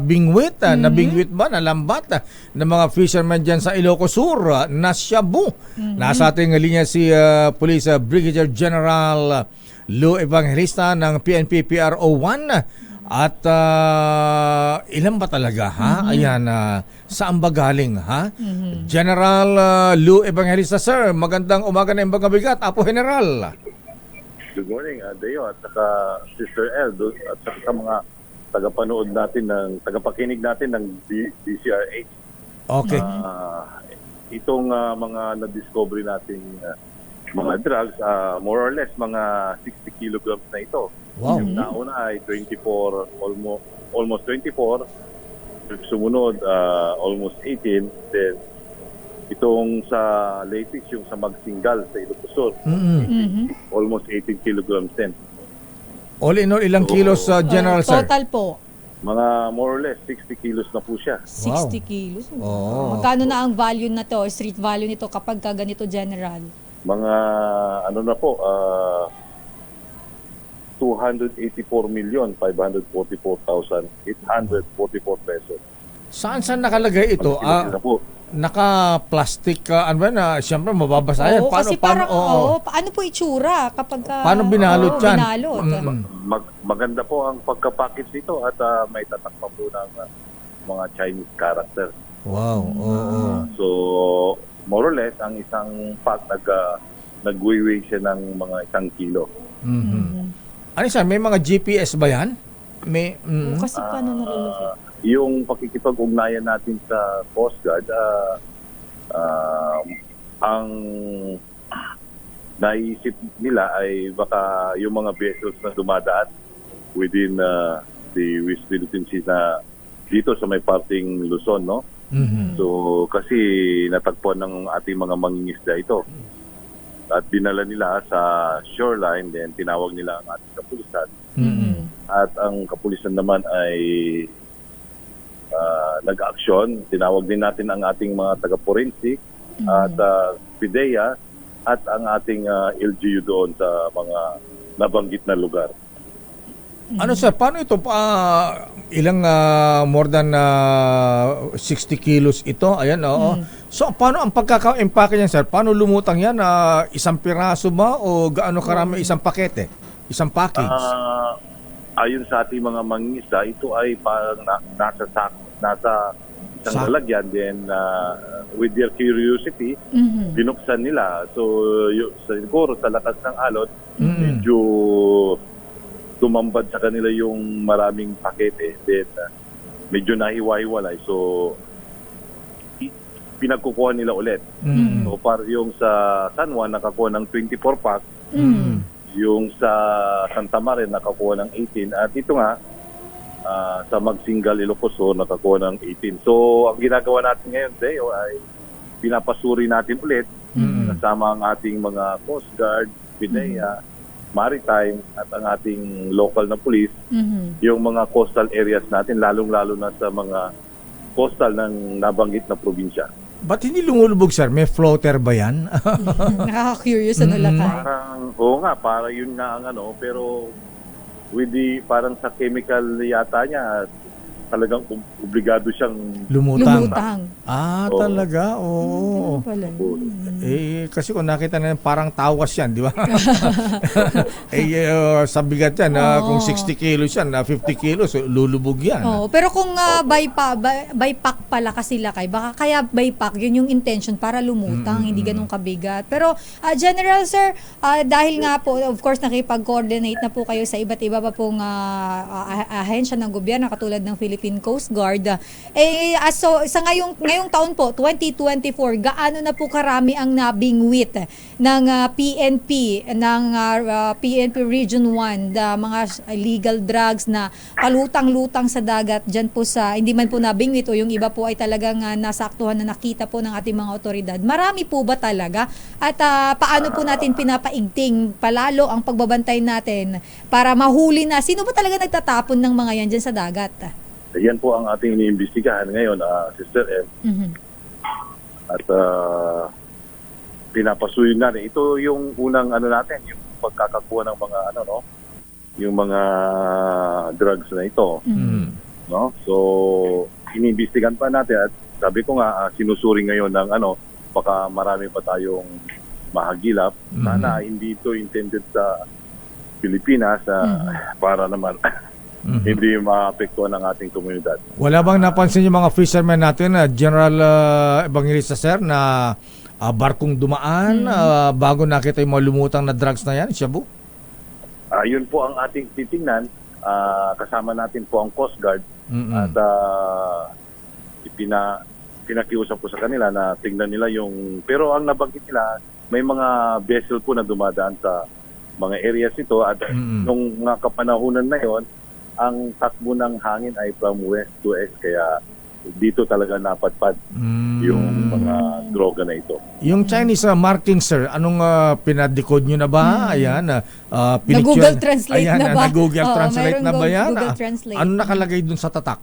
bingwit, nabingwit ba, nalambat ng mga fishermen dyan sa Ilocos Sur, na Shabu. Nasa ating linya si Police Brigadier General Lou Evangelista ng PNP PRO 1. At ilan ba talaga, ha? Ayan, saan ba galing, ha? General Lou Evangelista, sir, magandang umaga na yung mga bigat. Apo General. Good morning, Deo, at saka Sister El, at saka sa mga tagapanood natin, tagapakinig natin ng DCRH. Okay. Itong mga na-discovery nating mga drugs, more or less, mga 60 kilograms na ito. Wow. Yung nauna ay 24, almost 24. Sumunod, almost 18. Then, itong sa latest, yung sa Magsingal sa Ilocos Sur, almost 18 kilograms din. All in all, ilang kilos, General, sir? Total po? Mga more or less, 60 kilos na po siya. 60 kilos? Magkano na ang value na to, street value nito kapag ganito, General? Mga, ano na po, 284,544,844 pesos. Saan nakalagay ito? naka-plastic ano ba na, siyempre mababasa yan. Oo, kasi parang, paano po itsura kapag paano binalot yan? Binalot. Maganda po ang pagka-package nito at may tatak pa po ng mga Chinese character. Wow, oo. So, more or less, ang isang pack nag-weigh siya ng mga 1 kilo. Ano siya, may mga GPS ba yan? May, Kasi paano nalulukit? Yung pakikipag-ugnayan natin sa Coast Guard, ang naisip nila ay baka yung mga vessels na dumadaan within the West Philippine Sea na dito sa may parting Luzon, no? So, kasi natagpuan ng ating mga mangingisda ito. At dinala nila sa shoreline, then tinawag nila ang ating kapulisan. At ang kapulisan naman ay nag-action. Tinawag din natin ang ating mga taga-forensic at PIDEA at ang ating LGU doon sa mga nabanggit na lugar. Ano sir, paano ito? Ilang more than 60 kilos ito? Ayan, oo. So, paano ang pagkaka-empake niyan, sir? Paano lumutang yan? Isang piraso ba o gaano karami isang pakete? Isang package? Ayon sa ating mga mangingisda, ito ay parang nasa isang lalagyan. Then, with their curiosity, binuksan nila. So, siguro sa lakas ng alon, medyo tumambad sa kanila yung maraming pakete. Then, medyo nahiwa-hiwalay. So, pinagkukuha nila ulit. So, yung sa San Juan, nakakuha ng 24 pack. Yung sa Santa Maria, nakakuha ng 18. At ito nga, sa Magsingal, Ilocos, nakakuha ng 18. So, ang ginagawa natin ngayon, Deo, ay pinapasuri natin ulit kasama ang ating mga Coast Guard, PIDEA, Maritime at ang ating local na police, yung mga coastal areas natin, lalong-lalo na sa mga coastal ng nabanggit na probinsya. Ba't hindi lumulubog, sir? May floater ba yan? Nakaka-curious Lakay. Oo nga, para yun nga ang pero with parang sa chemical yata niya, talagang obligado siyang lumutang. Oo. Talaga? Oo. Kasi kung nakita na parang tawas yan, di ba? Sa bigat yan, kung 60 kilos yan, 50 kilos, lulubog yan. Pero kung by pack pala kasi Lakay, baka kaya by pack, yun yung intention para lumutang, hindi ganun kabigat. Pero General Sir, dahil nga po, of course, nakipag-coordinate na po kayo sa iba't iba pa pong ahensya ng gobyerno, katulad ng Philippine Coast Guard. So sa ngayong taon po, 2024, gaano na po karami ang nabingwit ng PNP, ng PNP Region 1, mga illegal drugs na palutang-lutang sa dagat dyan po sa, hindi man po nabingwit o yung iba po ay talagang nasaktuhan na nakita po ng ating mga otoridad. Marami po ba talaga? At paano po natin pinapaigting palalo ang pagbabantay natin para mahuli na? Sino ba talaga nagtatapon ng mga yan dyan sa dagat? Yan po ang ating iniimbestigahan ngayon, Sister M. At pinapasuyin natin. Ito yung unang natin, yung pagkakakuha ng mga yung mga drugs na ito. No? So, iniimbestigahan pa natin at sabi ko nga, sinusuri ngayon ng baka marami pa tayong mahagilap. Sana hindi ito intended sa Pilipinas para naman hindi maapektuhan ng ating komunidad. Wala bang napansin yung mga fishermen natin, General Evangelista sir, na barkong dumaan bago nakita yung mga lumutang na drugs na yan, Shabu? Yun po ang ating titingnan. Kasama natin po ang Coast Guard at pinakiusap po sa kanila na tingnan nila yung, pero ang nabanggit nila, may mga vessel po na dumadaan sa mga areas ito at nung kapanahunan na yon, ang takbo ng hangin ay from west to east, kaya dito talaga napadpad yung mga droga na ito. Yung Chinese marking, sir, anong pinadecode nyo na ba? Ayan, Nag-Google Translate na ba? Nag-Google Translate na ba yan? Google Translate. Ano nakalagay dun sa tatak?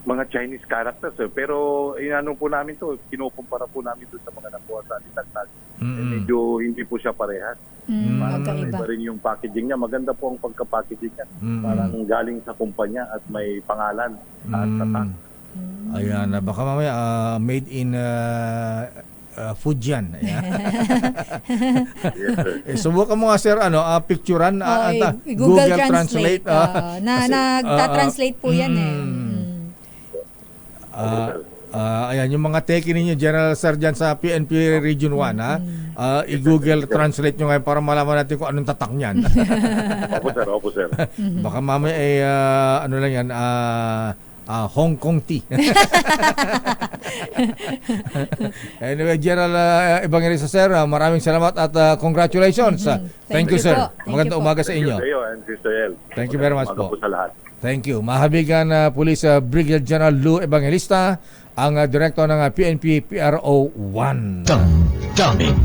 Mga Chinese characters, pero po namin to, kinukumpara po namin to sa mga nakuha sa Alitagtag. Medyo hindi po siya parehas. Iba rin yung packaging niya. Maganda po ang pagka-packaging niya. Parang galing sa kumpanya at may pangalan at tatak. Ayan, baka mamaya made in food yan. Ayan. Subukan mo nga sir, picturean, Google Translate. Nagta-translate po yan ayan, yung mga teki ninyo, General Sir dyan sa PNP Region 1, i-Google Translate nyo ngayon para malaman natin kung anong tatak niyan. Opo sir. Baka mamaya ano lang yan, Hong Kong tea. Anyway, General Evangelista Sir, maraming salamat at congratulations. Thank you sir. Magandang umaga sa inyo. Thank you very much po. Thank you. Mahabigan Police Brigadier General Lou Evangelista, ang direktor ng PNP PRO 1. Daming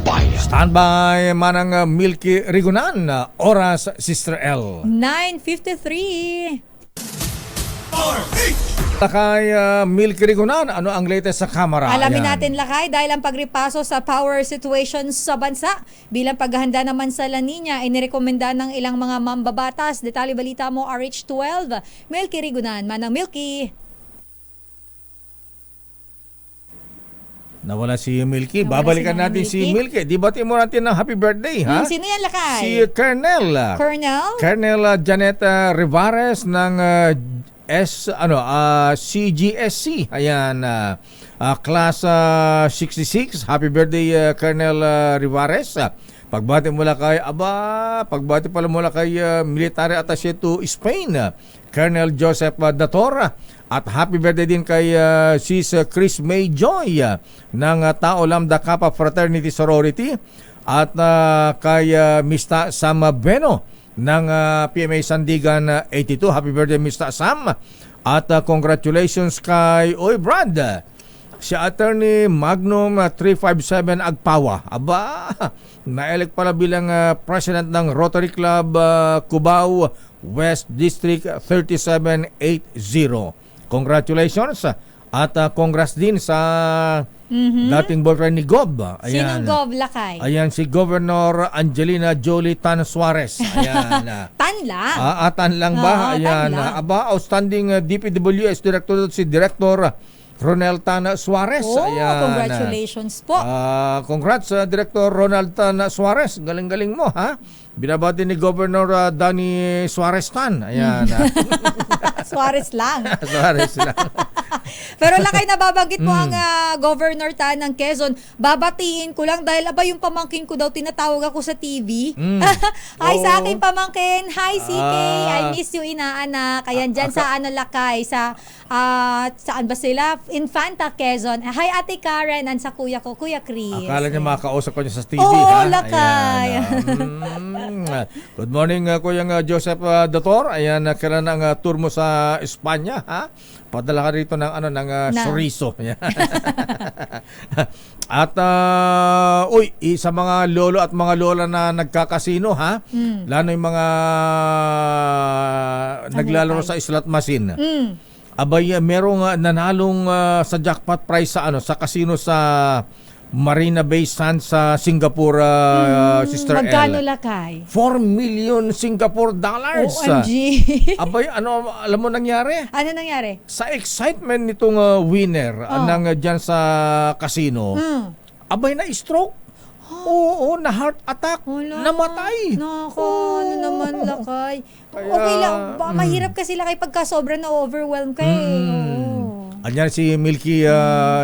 bayan. Standby manang Milky Rigunan. Oras, Sister L. 9:53. Lakay Milky Rigunan, ano ang latest sa kamera? Alamin Ayan. natin lakay dahil ang pagripaso sa power situation sa bansa bilang paghahanda naman sa La Nina inirekomenda ng ilang mga mambabatas. Detalye balita mo RH12. Milky Rigunan, manang Milky. Nawala si Milky. Babalikan natin si Milky. Dibatiin mo natin ng happy birthday, ha? Sino yan lakay? Si Colonel Janet Rivares ng CGSC. Ayan, class 66. Happy birthday, Colonel Rivares. Pagbati mula kay pagbati pala mula kay Military Attaché to Spain, Colonel Joseph Datora. At happy birthday din kay Sis Chris May Joy ng Tau Lambda Kappa Fraternity Sorority at kay Mr. Sam Beno ng PMA Sandigan 82. Happy birthday Mr. Sam. At congratulations kay Brad, si Attorney Magnum 357 Agpawa. Na-elect pala bilang President ng Rotary Club Cubao West District 3780. Congratulations at congrats din sa dating boyfriend ni Gob. Sinong Gob lakay? Ayan, si Governor Angelina Jolie Tan Suarez. Ayan. Tan lang? Tan lang ba? Ayan. Outstanding DPWS Director si Director Ronald Tan Suarez. Ayan. Congratulations po. Congrats Director Ronald Tan Suarez. Galing-galing mo, ha? Binabati ni Governor Danny Suarez Tan. Ayan. Suarez lang. Suarez lang. Pero lakay nababanggit mo ang Governor Tan ng Quezon. Babatiin ko lang dahil yung pamangkin ko daw tinatawag ako sa TV. Hi sa aking pamangkin. Hi CK. I miss you inaanak. Ayan dyan sa lakay. Saan ba sila? Infanta, Quezon. Hi Ate Karen and sa kuya ko, Kuya Chris. Akala niya makakausap ko niya sa TV. Oo, lakay. Good morning, Kuya Joseph Dator. Ayan, kailan ang tour mo sa Espanya, ha? Padala ka rito ng chorizo. At sa mga lolo at mga lola na nagkakasino, ha? Lalo yung mga naglalaro sa slot machine. Merong nanalong sa jackpot prize sa casino sa Marina Bay Sands sa Singapore, Sister L. Magkano lakay? 4 million Singapore dollars. OMG. Alam mo nangyari? Ano nangyari? Sa excitement nitong winner ng dyan sa casino, na-stroke. Oo, na heart attack. Namatay. Ano naman lakay? Okay lang. Mahirap kasi lakay pagka sobra na overwhelm kayo. Andiyan si Milky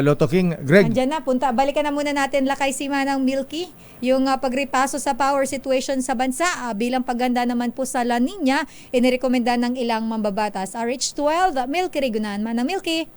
Lotto King. Greg. Andiyan na, balikan na muna natin lakay si Manang Milky. Yung pagripaso sa power situation sa bansa bilang pagganda naman po sa La Nina, inirekomenda ng ilang mambabatas. RH12, Milky Rigunan. Manang Milky.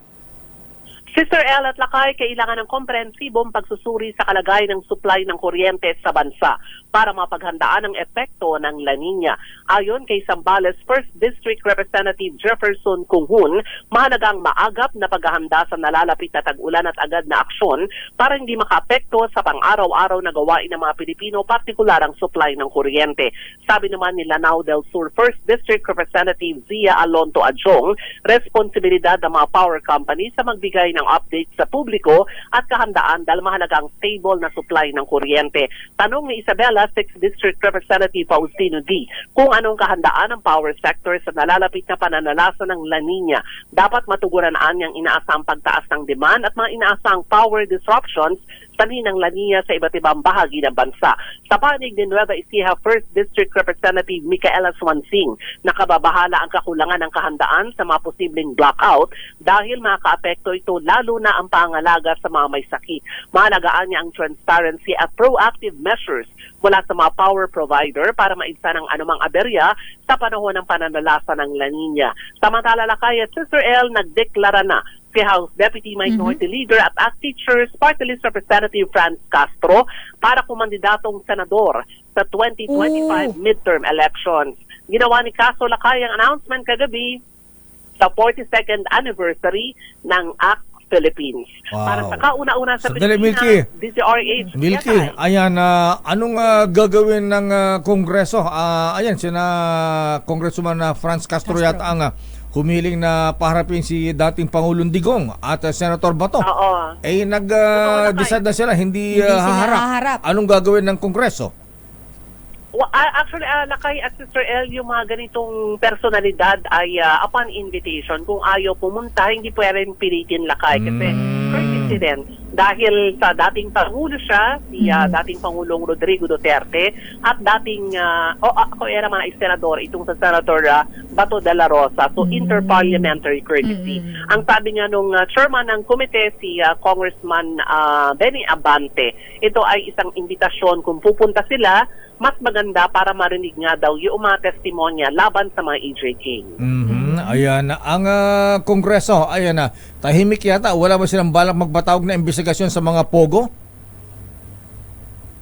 Sister L at lakay, kailangan ng komprehensibong pagsusuri sa kalagayan ng supply ng kuryente sa bansa para mapaghandaan ang epekto ng La Nina. Ayon kay Zambales 1st District Representative Jefferson Kunghun, mahalagang maagap na paghahanda sa nalalapit na tag-ulan at agad na aksyon para hindi makaapekto sa pang-araw-araw na gawain ng mga Pilipino, partikular ang supply ng kuryente. Sabi naman ni Lanao del Sur 1st District Representative Zia Alonto Adjong, responsibilidad ng mga power company sa magbigay ng ng update sa publiko at kahandaan dahil mahalaga ang stable na supply ng kuryente. Tanong ni Isabela, 6th District Representative Faustino D. kung anong kahandaan ng power sector sa nalalapit na pananalasa ng La Nina. Dapat matugunan niyang inaasang pagtaas ng demand at mga inaasang power disruptions sa ng La Nina sa iba't ibang bahagi ng bansa. Sa panig ni Nueva Ecija 1st District Representative Micaela Swansing, nakababahala ang kakulangan ng kahandaan sa mga posibleng blackout dahil makakaapekto ito lalo na ang pangalaga sa mga may sakit. Mahalagaan niya ang transparency at proactive measures mula sa mga power provider para maibsan ang anumang aberya sa panahon ng pananalasa ng La Nina. Samantala, Lakay at Sister L nagdeklara na si House Deputy Minority Leader at ACT Teachers Party List Representative Franz Castro para kumandidatong senador sa 2025 midterm elections. Ginawa ni Castro, Lakay, ang announcement kagabi sa 42nd anniversary ng ACT Philippines. Wow. Para sa kauna-una sa Sandali, Pilipinas, DZRH. Milky, ayan, anong gagawin ng Kongreso? Ayan, sina Congressman Franz Castro yata ang humiling na paharapin si dating Pangulong Digong at Senator Bato. Oo. Nag-decide na sila, hindi haharap. Anong gagawin ng Kongreso? Actually, Lakay at Sister L, yung mga ganitong personalidad ay upon invitation. Kung ayaw pumunta, hindi pwedeng pilitin, Lakay. Kasi courtesy din. Dahil sa dating Pangulo siya, si dating Pangulong Rodrigo Duterte, at dating, ako era man ay senador, itong sa Senator Bato de la Rosa. So, interparliamentary courtesy. Ang sabi nga nung chairman ng komite, si Congressman Benny Abante, ito ay isang imbitasyon kung pupunta sila, mas maganda para marinig nga daw yung mga testimonya laban sa mga EJK. Ayan, ang Kongreso, ayan na, tahimik yata, wala ba silang balak magbatawag na investigasyon sa mga pogo?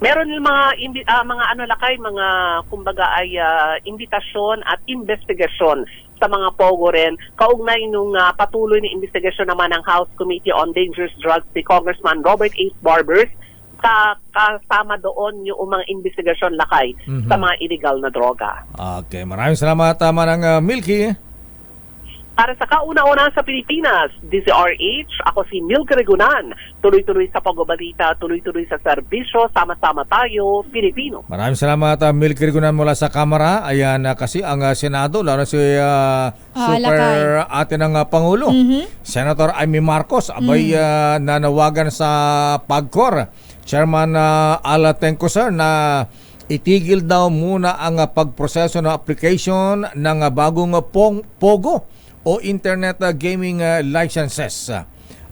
Meron yung mga ano, Lakay, mga kumbaga ay imbitasyon at investigasyon sa mga pogo rin. Kaugnay nung patuloy na investigasyon naman ng House Committee on Dangerous Drugs si Congressman Robert H. Barbers, kasama doon yung mga investigasyon, Lakay, sa mga illegal na droga. Okay, maraming salamat, Manang Milky. Para sa kauna-una sa Pilipinas, DZRH, ako si Milky Regunan. Tuloy-tuloy sa pagbabalita, tuloy-tuloy sa serbisyo, sama-sama tayo, Pilipino. Maraming salamat, Milky Regunan mula sa Kamara. Ayan, kasi ang Senado, lalo si super ate ng Pangulo, Senator Amy Marcos, abay nanawagan sa PAGCOR, Chairman Ala Tencoser, na itigil daw muna ang pagproseso ng application ng bagong POGO o Internet Gaming Licenses.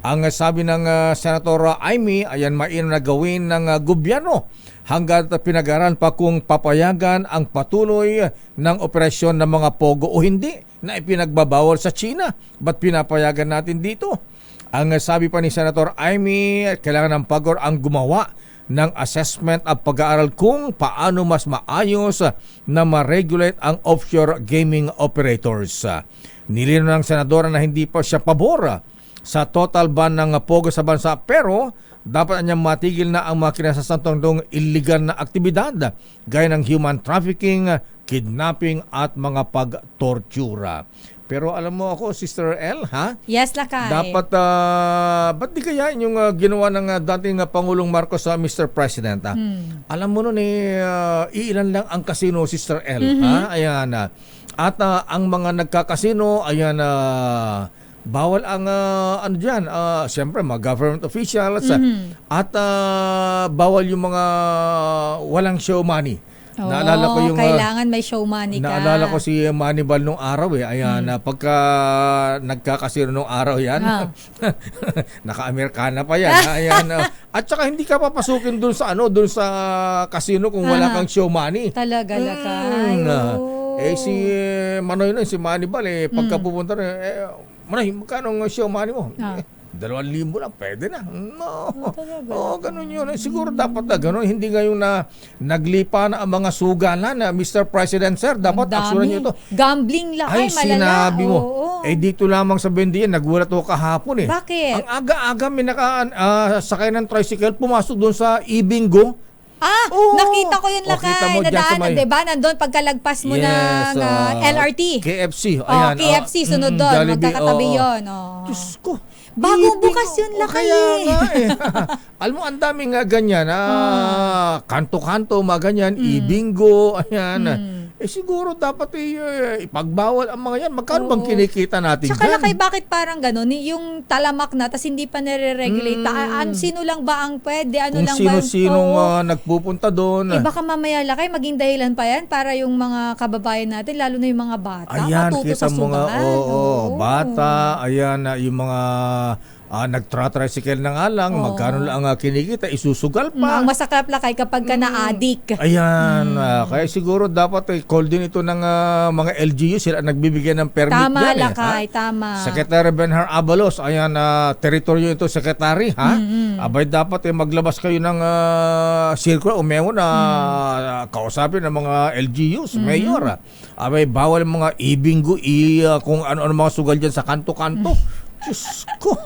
Ang sabi ng Senator Amy, ayan, mainam na gawin ng gobyerno hanggat pinag-aralan pa kung papayagan ang patuloy ng operasyon ng mga POGO o hindi na ipinagbabawal sa China. Ba't pinapayagan natin dito? Ang sabi pa ni Senator Amy, kailangan ng PAGCOR ang gumawa ng assessment at pag-aaral kung paano mas maayos na ma-regulate ang offshore gaming operators. Nilinaw ng senadora na hindi pa siya pabor sa total ban ng POGO sa bansa, pero dapat niyang matigil na ang mga kinasasantong illegal na aktibidad gaya ng human trafficking, kidnapping at mga pag-tortura. Pero alam mo ako, Sister L, ha? Yes, Lakay. Dapat, ba't di kaya yung ginawa ng dating Pangulong Marcos sa Mr. President, ha? Alam mo nun iilan lang ang casino, Sister L, ha? Ayan, at ang mga nagkakasino, ayan, bawal ang ano diyan, siyempre mga government officials at bawal yung mga walang show money. Naalala ko yung kailangan may show money ka. Naalala ko si Manibal nung araw ayan, pagka nagkakasino nung araw yan, naka-Amerikana pa yan, ayan. At saka hindi ka papasukin doon sa doon sa casino kung wala kang show money. Talaga, Lakay. Si Manoy nun, si Manibal, pagka pupunta rin, Manoy, magkano ang show money mo? 2,000 lang, pwede na. Ganun yun. Siguro dapat na ganun. Hindi ngayon na naglipa na ang mga sugalan na Mr. President, sir. Dapat aksuran nyo ito. Gambling lang. Ay, malala. Sinabi mo. Dito lamang sa Bendian, nagulat ako kahapon Bakit? Ang aga-aga may sakay ng tricycle, pumasok doon sa Ibingo. Nakita ko yun, Lakay. Nadaanan, diba? Nandun pagkalagpas mo ng LRT. KFC. Ayan, KFC, sunod doon. Magkakatabi yun. Diyos ko. Bagong bukas yun, Lakay. Kaya nga eh. Alam mo, ang daming ganyan. Kanto-kanto, mga ganyan. Ibingo, ayan. Siguro dapat ipagbawal ang mga yan. Magkano bang kinikita natin Tsaka dyan? Lakay, bakit parang gano'n? Yung talamak na, tas hindi pa nire-regulate. Sino lang ba ang pwede? Ano Kung lang ba? sino-sinong nagpupunta doon. Baka mamaya, Lakay, maging dahilan pa yan para yung mga kababayan natin, lalo na yung mga bata, Ayan, matuto kita sa mga sugal. bata, ayan, yung mga nagtra-tricycle na nga lang, magkano lang kinikita, isusugal pa. Ang masaklap, Lakay, kapag ka na-addict. Ayan, kaya siguro dapat call din ito ng mga LGU, sila nagbibigay ng permit Tama, dyan. Lakay, tama. Secretary Benhar Abalos, ayan, teritoryo ito, Secretary, ha? Abay, dapat maglabas kayo ng circular, umemo na kausapin ng mga LGUs, mayor. Abay, bawal mga ibingo, kung ano-ano mga sugal dyan sa kanto-kanto. Diyos ko.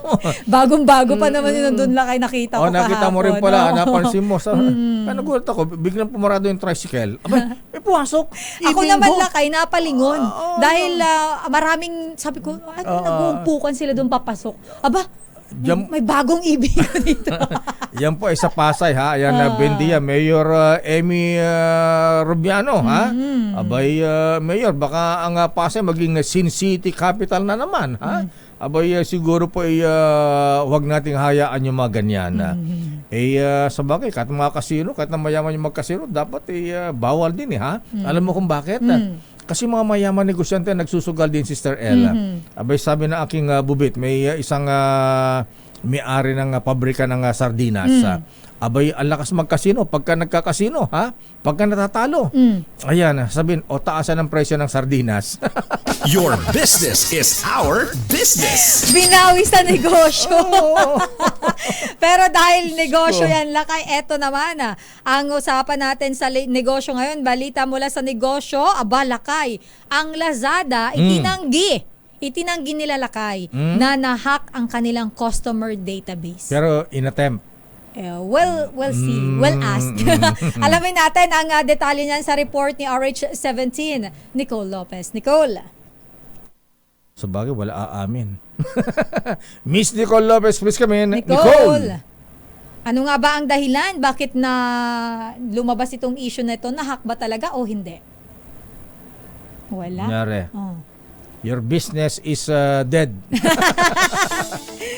Bagong-bago pa naman yun doon, Lakay, nakita ko kahapon. Nakita mo rin pala, napansin mo. Nagulat ako, biglang pumarado yung tricycle. Abay, may pumasok. Ako naman, Lakay, napalingon. Dahil maraming, sabi ko, nag-uumpukan sila doon papasok. Aba, may bagong ibig dito. Yan po ay sa Pasay, ha? Ayan, Bendia, Mayor Emmy Rubiano, ha? Abay, Mayor, baka ang Pasay maging Sin City capital na naman, ha? Abay, siguro po wag nating hayaan yung mga ganyan. Sa bagay, kahit mga kasino, kahit na mayaman yung magkasino, dapat bawal din, ha? Alam mo kung bakit? Kasi mga mayaman negosyante nagsusugal din, Sister Ella. Abay, sabi na aking bubit, may isang may-ari ng pabrika ng sardinas. Abay, ang lakas magkasino. Pagka nagkakasino, ha? Pagka natatalo. Ayan, sabihin, taasan ang presyo ng sardinas. Your business is our business. Binawi sa negosyo. Pero dahil negosyo yan, Lakay, eto naman ang usapan natin sa negosyo ngayon. Balita mula sa negosyo, Lakay, ang Lazada itinanggi nila, Lakay, na nahack ang kanilang customer database. Pero in-attempt. We'll see. We'll ask. Alamin natin ang detalye niyan sa report ni RH17, Nicole Lopez. Nicole. Sa bagay, wala aamin. Miss Nicole Lopez, please come in. Nicole. Ano nga ba ang dahilan? Bakit na lumabas itong issue na ito? Nahack ba talaga o hindi? Wala. Nyari. Your business is dead.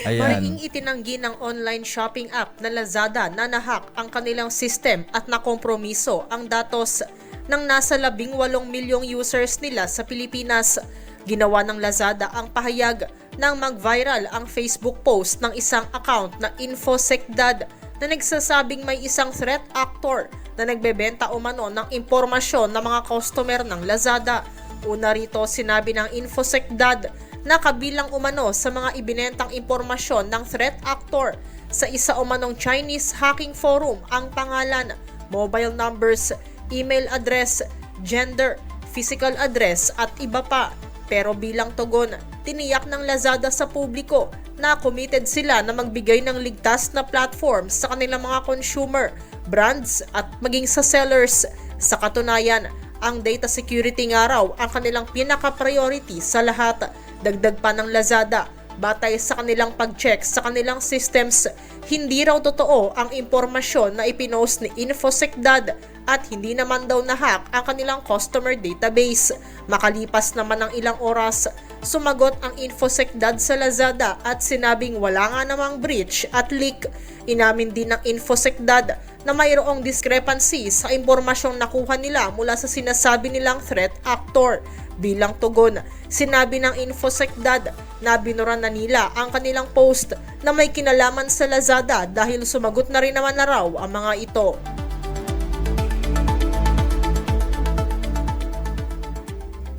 Maring itinanggi ng online shopping app na Lazada na nahack ang kanilang system at nakompromiso ang datos ng nasa 18 milyong users nila sa Pilipinas. Ginawa ng Lazada ang pahayag nang mag-viral ang Facebook post ng isang account na InfoSecDad na nagsasabing may isang threat actor na nagbebenta umano ng impormasyon ng mga customer ng Lazada. Una rito, sinabi ng InfoSecDad na kabilang umano sa mga ibinentang impormasyon ng threat actor sa isa umanong Chinese hacking forum ang pangalan, mobile numbers, email address, gender, physical address at iba pa. Pero bilang tugon, tiniyak ng Lazada sa publiko na committed sila na magbigay ng ligtas na platform sa kanilang mga consumer, brands at maging sa sellers. Sa katunayan, ang data security nga raw ang kanilang pinaka-priority sa lahat. Dagdag pa ng Lazada, batay sa kanilang pag-check sa kanilang systems, hindi raw totoo ang impormasyon na ipinost ni InfoSecDad at hindi naman daw na-hack ang kanilang customer database. Makalipas naman ng ilang oras, sumagot ang InfoSecDad sa Lazada at sinabing wala nga namang breach at leak. Inamin din ng InfoSecDad na mayroong discrepancy sa impormasyong nakuha nila mula sa sinasabi nilang threat actor. Bilang tugon, sinabi ng InfoSecDad na binura na nila ang kanilang post na may kinalaman sa Lazada dahil sumagot na rin naman na raw ang mga ito.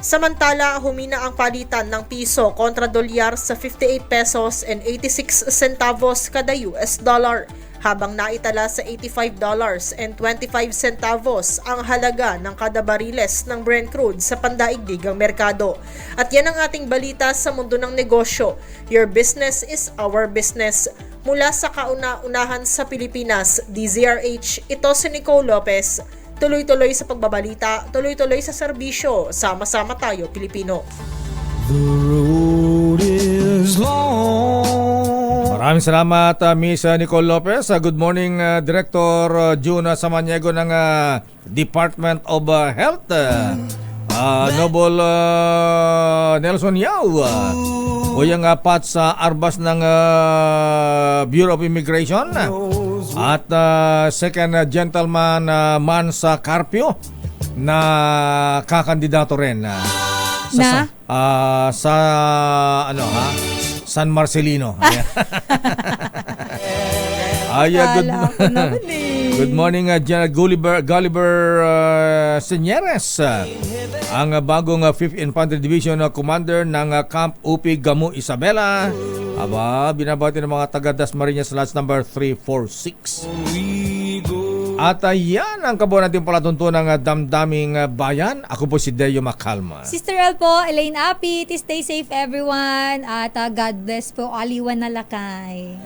Samantala, humina ang palitan ng piso kontra dolyar sa 58 pesos and 86 centavos kada US dollar, habang naitala sa $85 and 25 centavos ang halaga ng kada bariles ng Brent crude sa pandaigdigang merkado. At yan ang ating balita sa mundo ng negosyo. Your business is our business. Mula sa kauna-unahan sa Pilipinas, DZRH, ito si Nicole Lopez. Tuloy-tuloy sa pagbabalita, tuloy-tuloy sa serbisyo. Sama-sama tayo, Pilipino. The road is long Maraming salamat, Miss Nicole Lopez. Good morning, Director June Samaniego ng Department of Health. Noble Nelson Yao. O yung pat sa arbas ng Bureau of Immigration. At second gentleman Mansa Carpio na kakandidato rin sa San Marcelino. Good morning, Gulliver Senyeres, ang bagong 5th Infantry Division Commander ng Camp Upi Gamu Isabela. Binabati ng mga taga Dasmariñas Lodge number 346. At yan ang kabuuan natin palatuntunan ng damdaming bayan. Ako po si Deo Macalma. Sister El po, Elaine Apit, stay safe everyone. At God bless po, Aliwan na Lakay.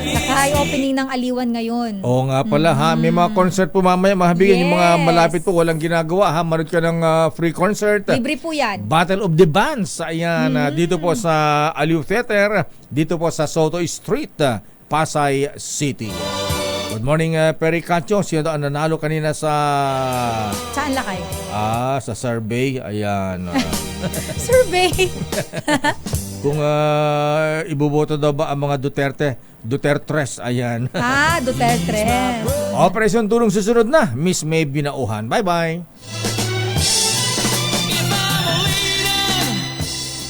Lakay opening ng Aliwan ngayon. Oo nga pala ha, may mga concert po mamaya mahabigyan. Yung mga malapit po, walang ginagawa ha. Manood ka ng free concert. Libre po yan. Battle of the Bands. Ayan, dito po sa Aliw Theater, dito po sa Soto Street, Pasay City. Good morning, Perry Cacho. Sino ang nanalo kanina sa... Saan Lakay? Sa survey. Ayan. Survey? Kung ibuboto daw ba ang mga Dutertres. Ayan. Dutertres. Operation Tulong susunod na. Miss May Binauhan. Bye-bye.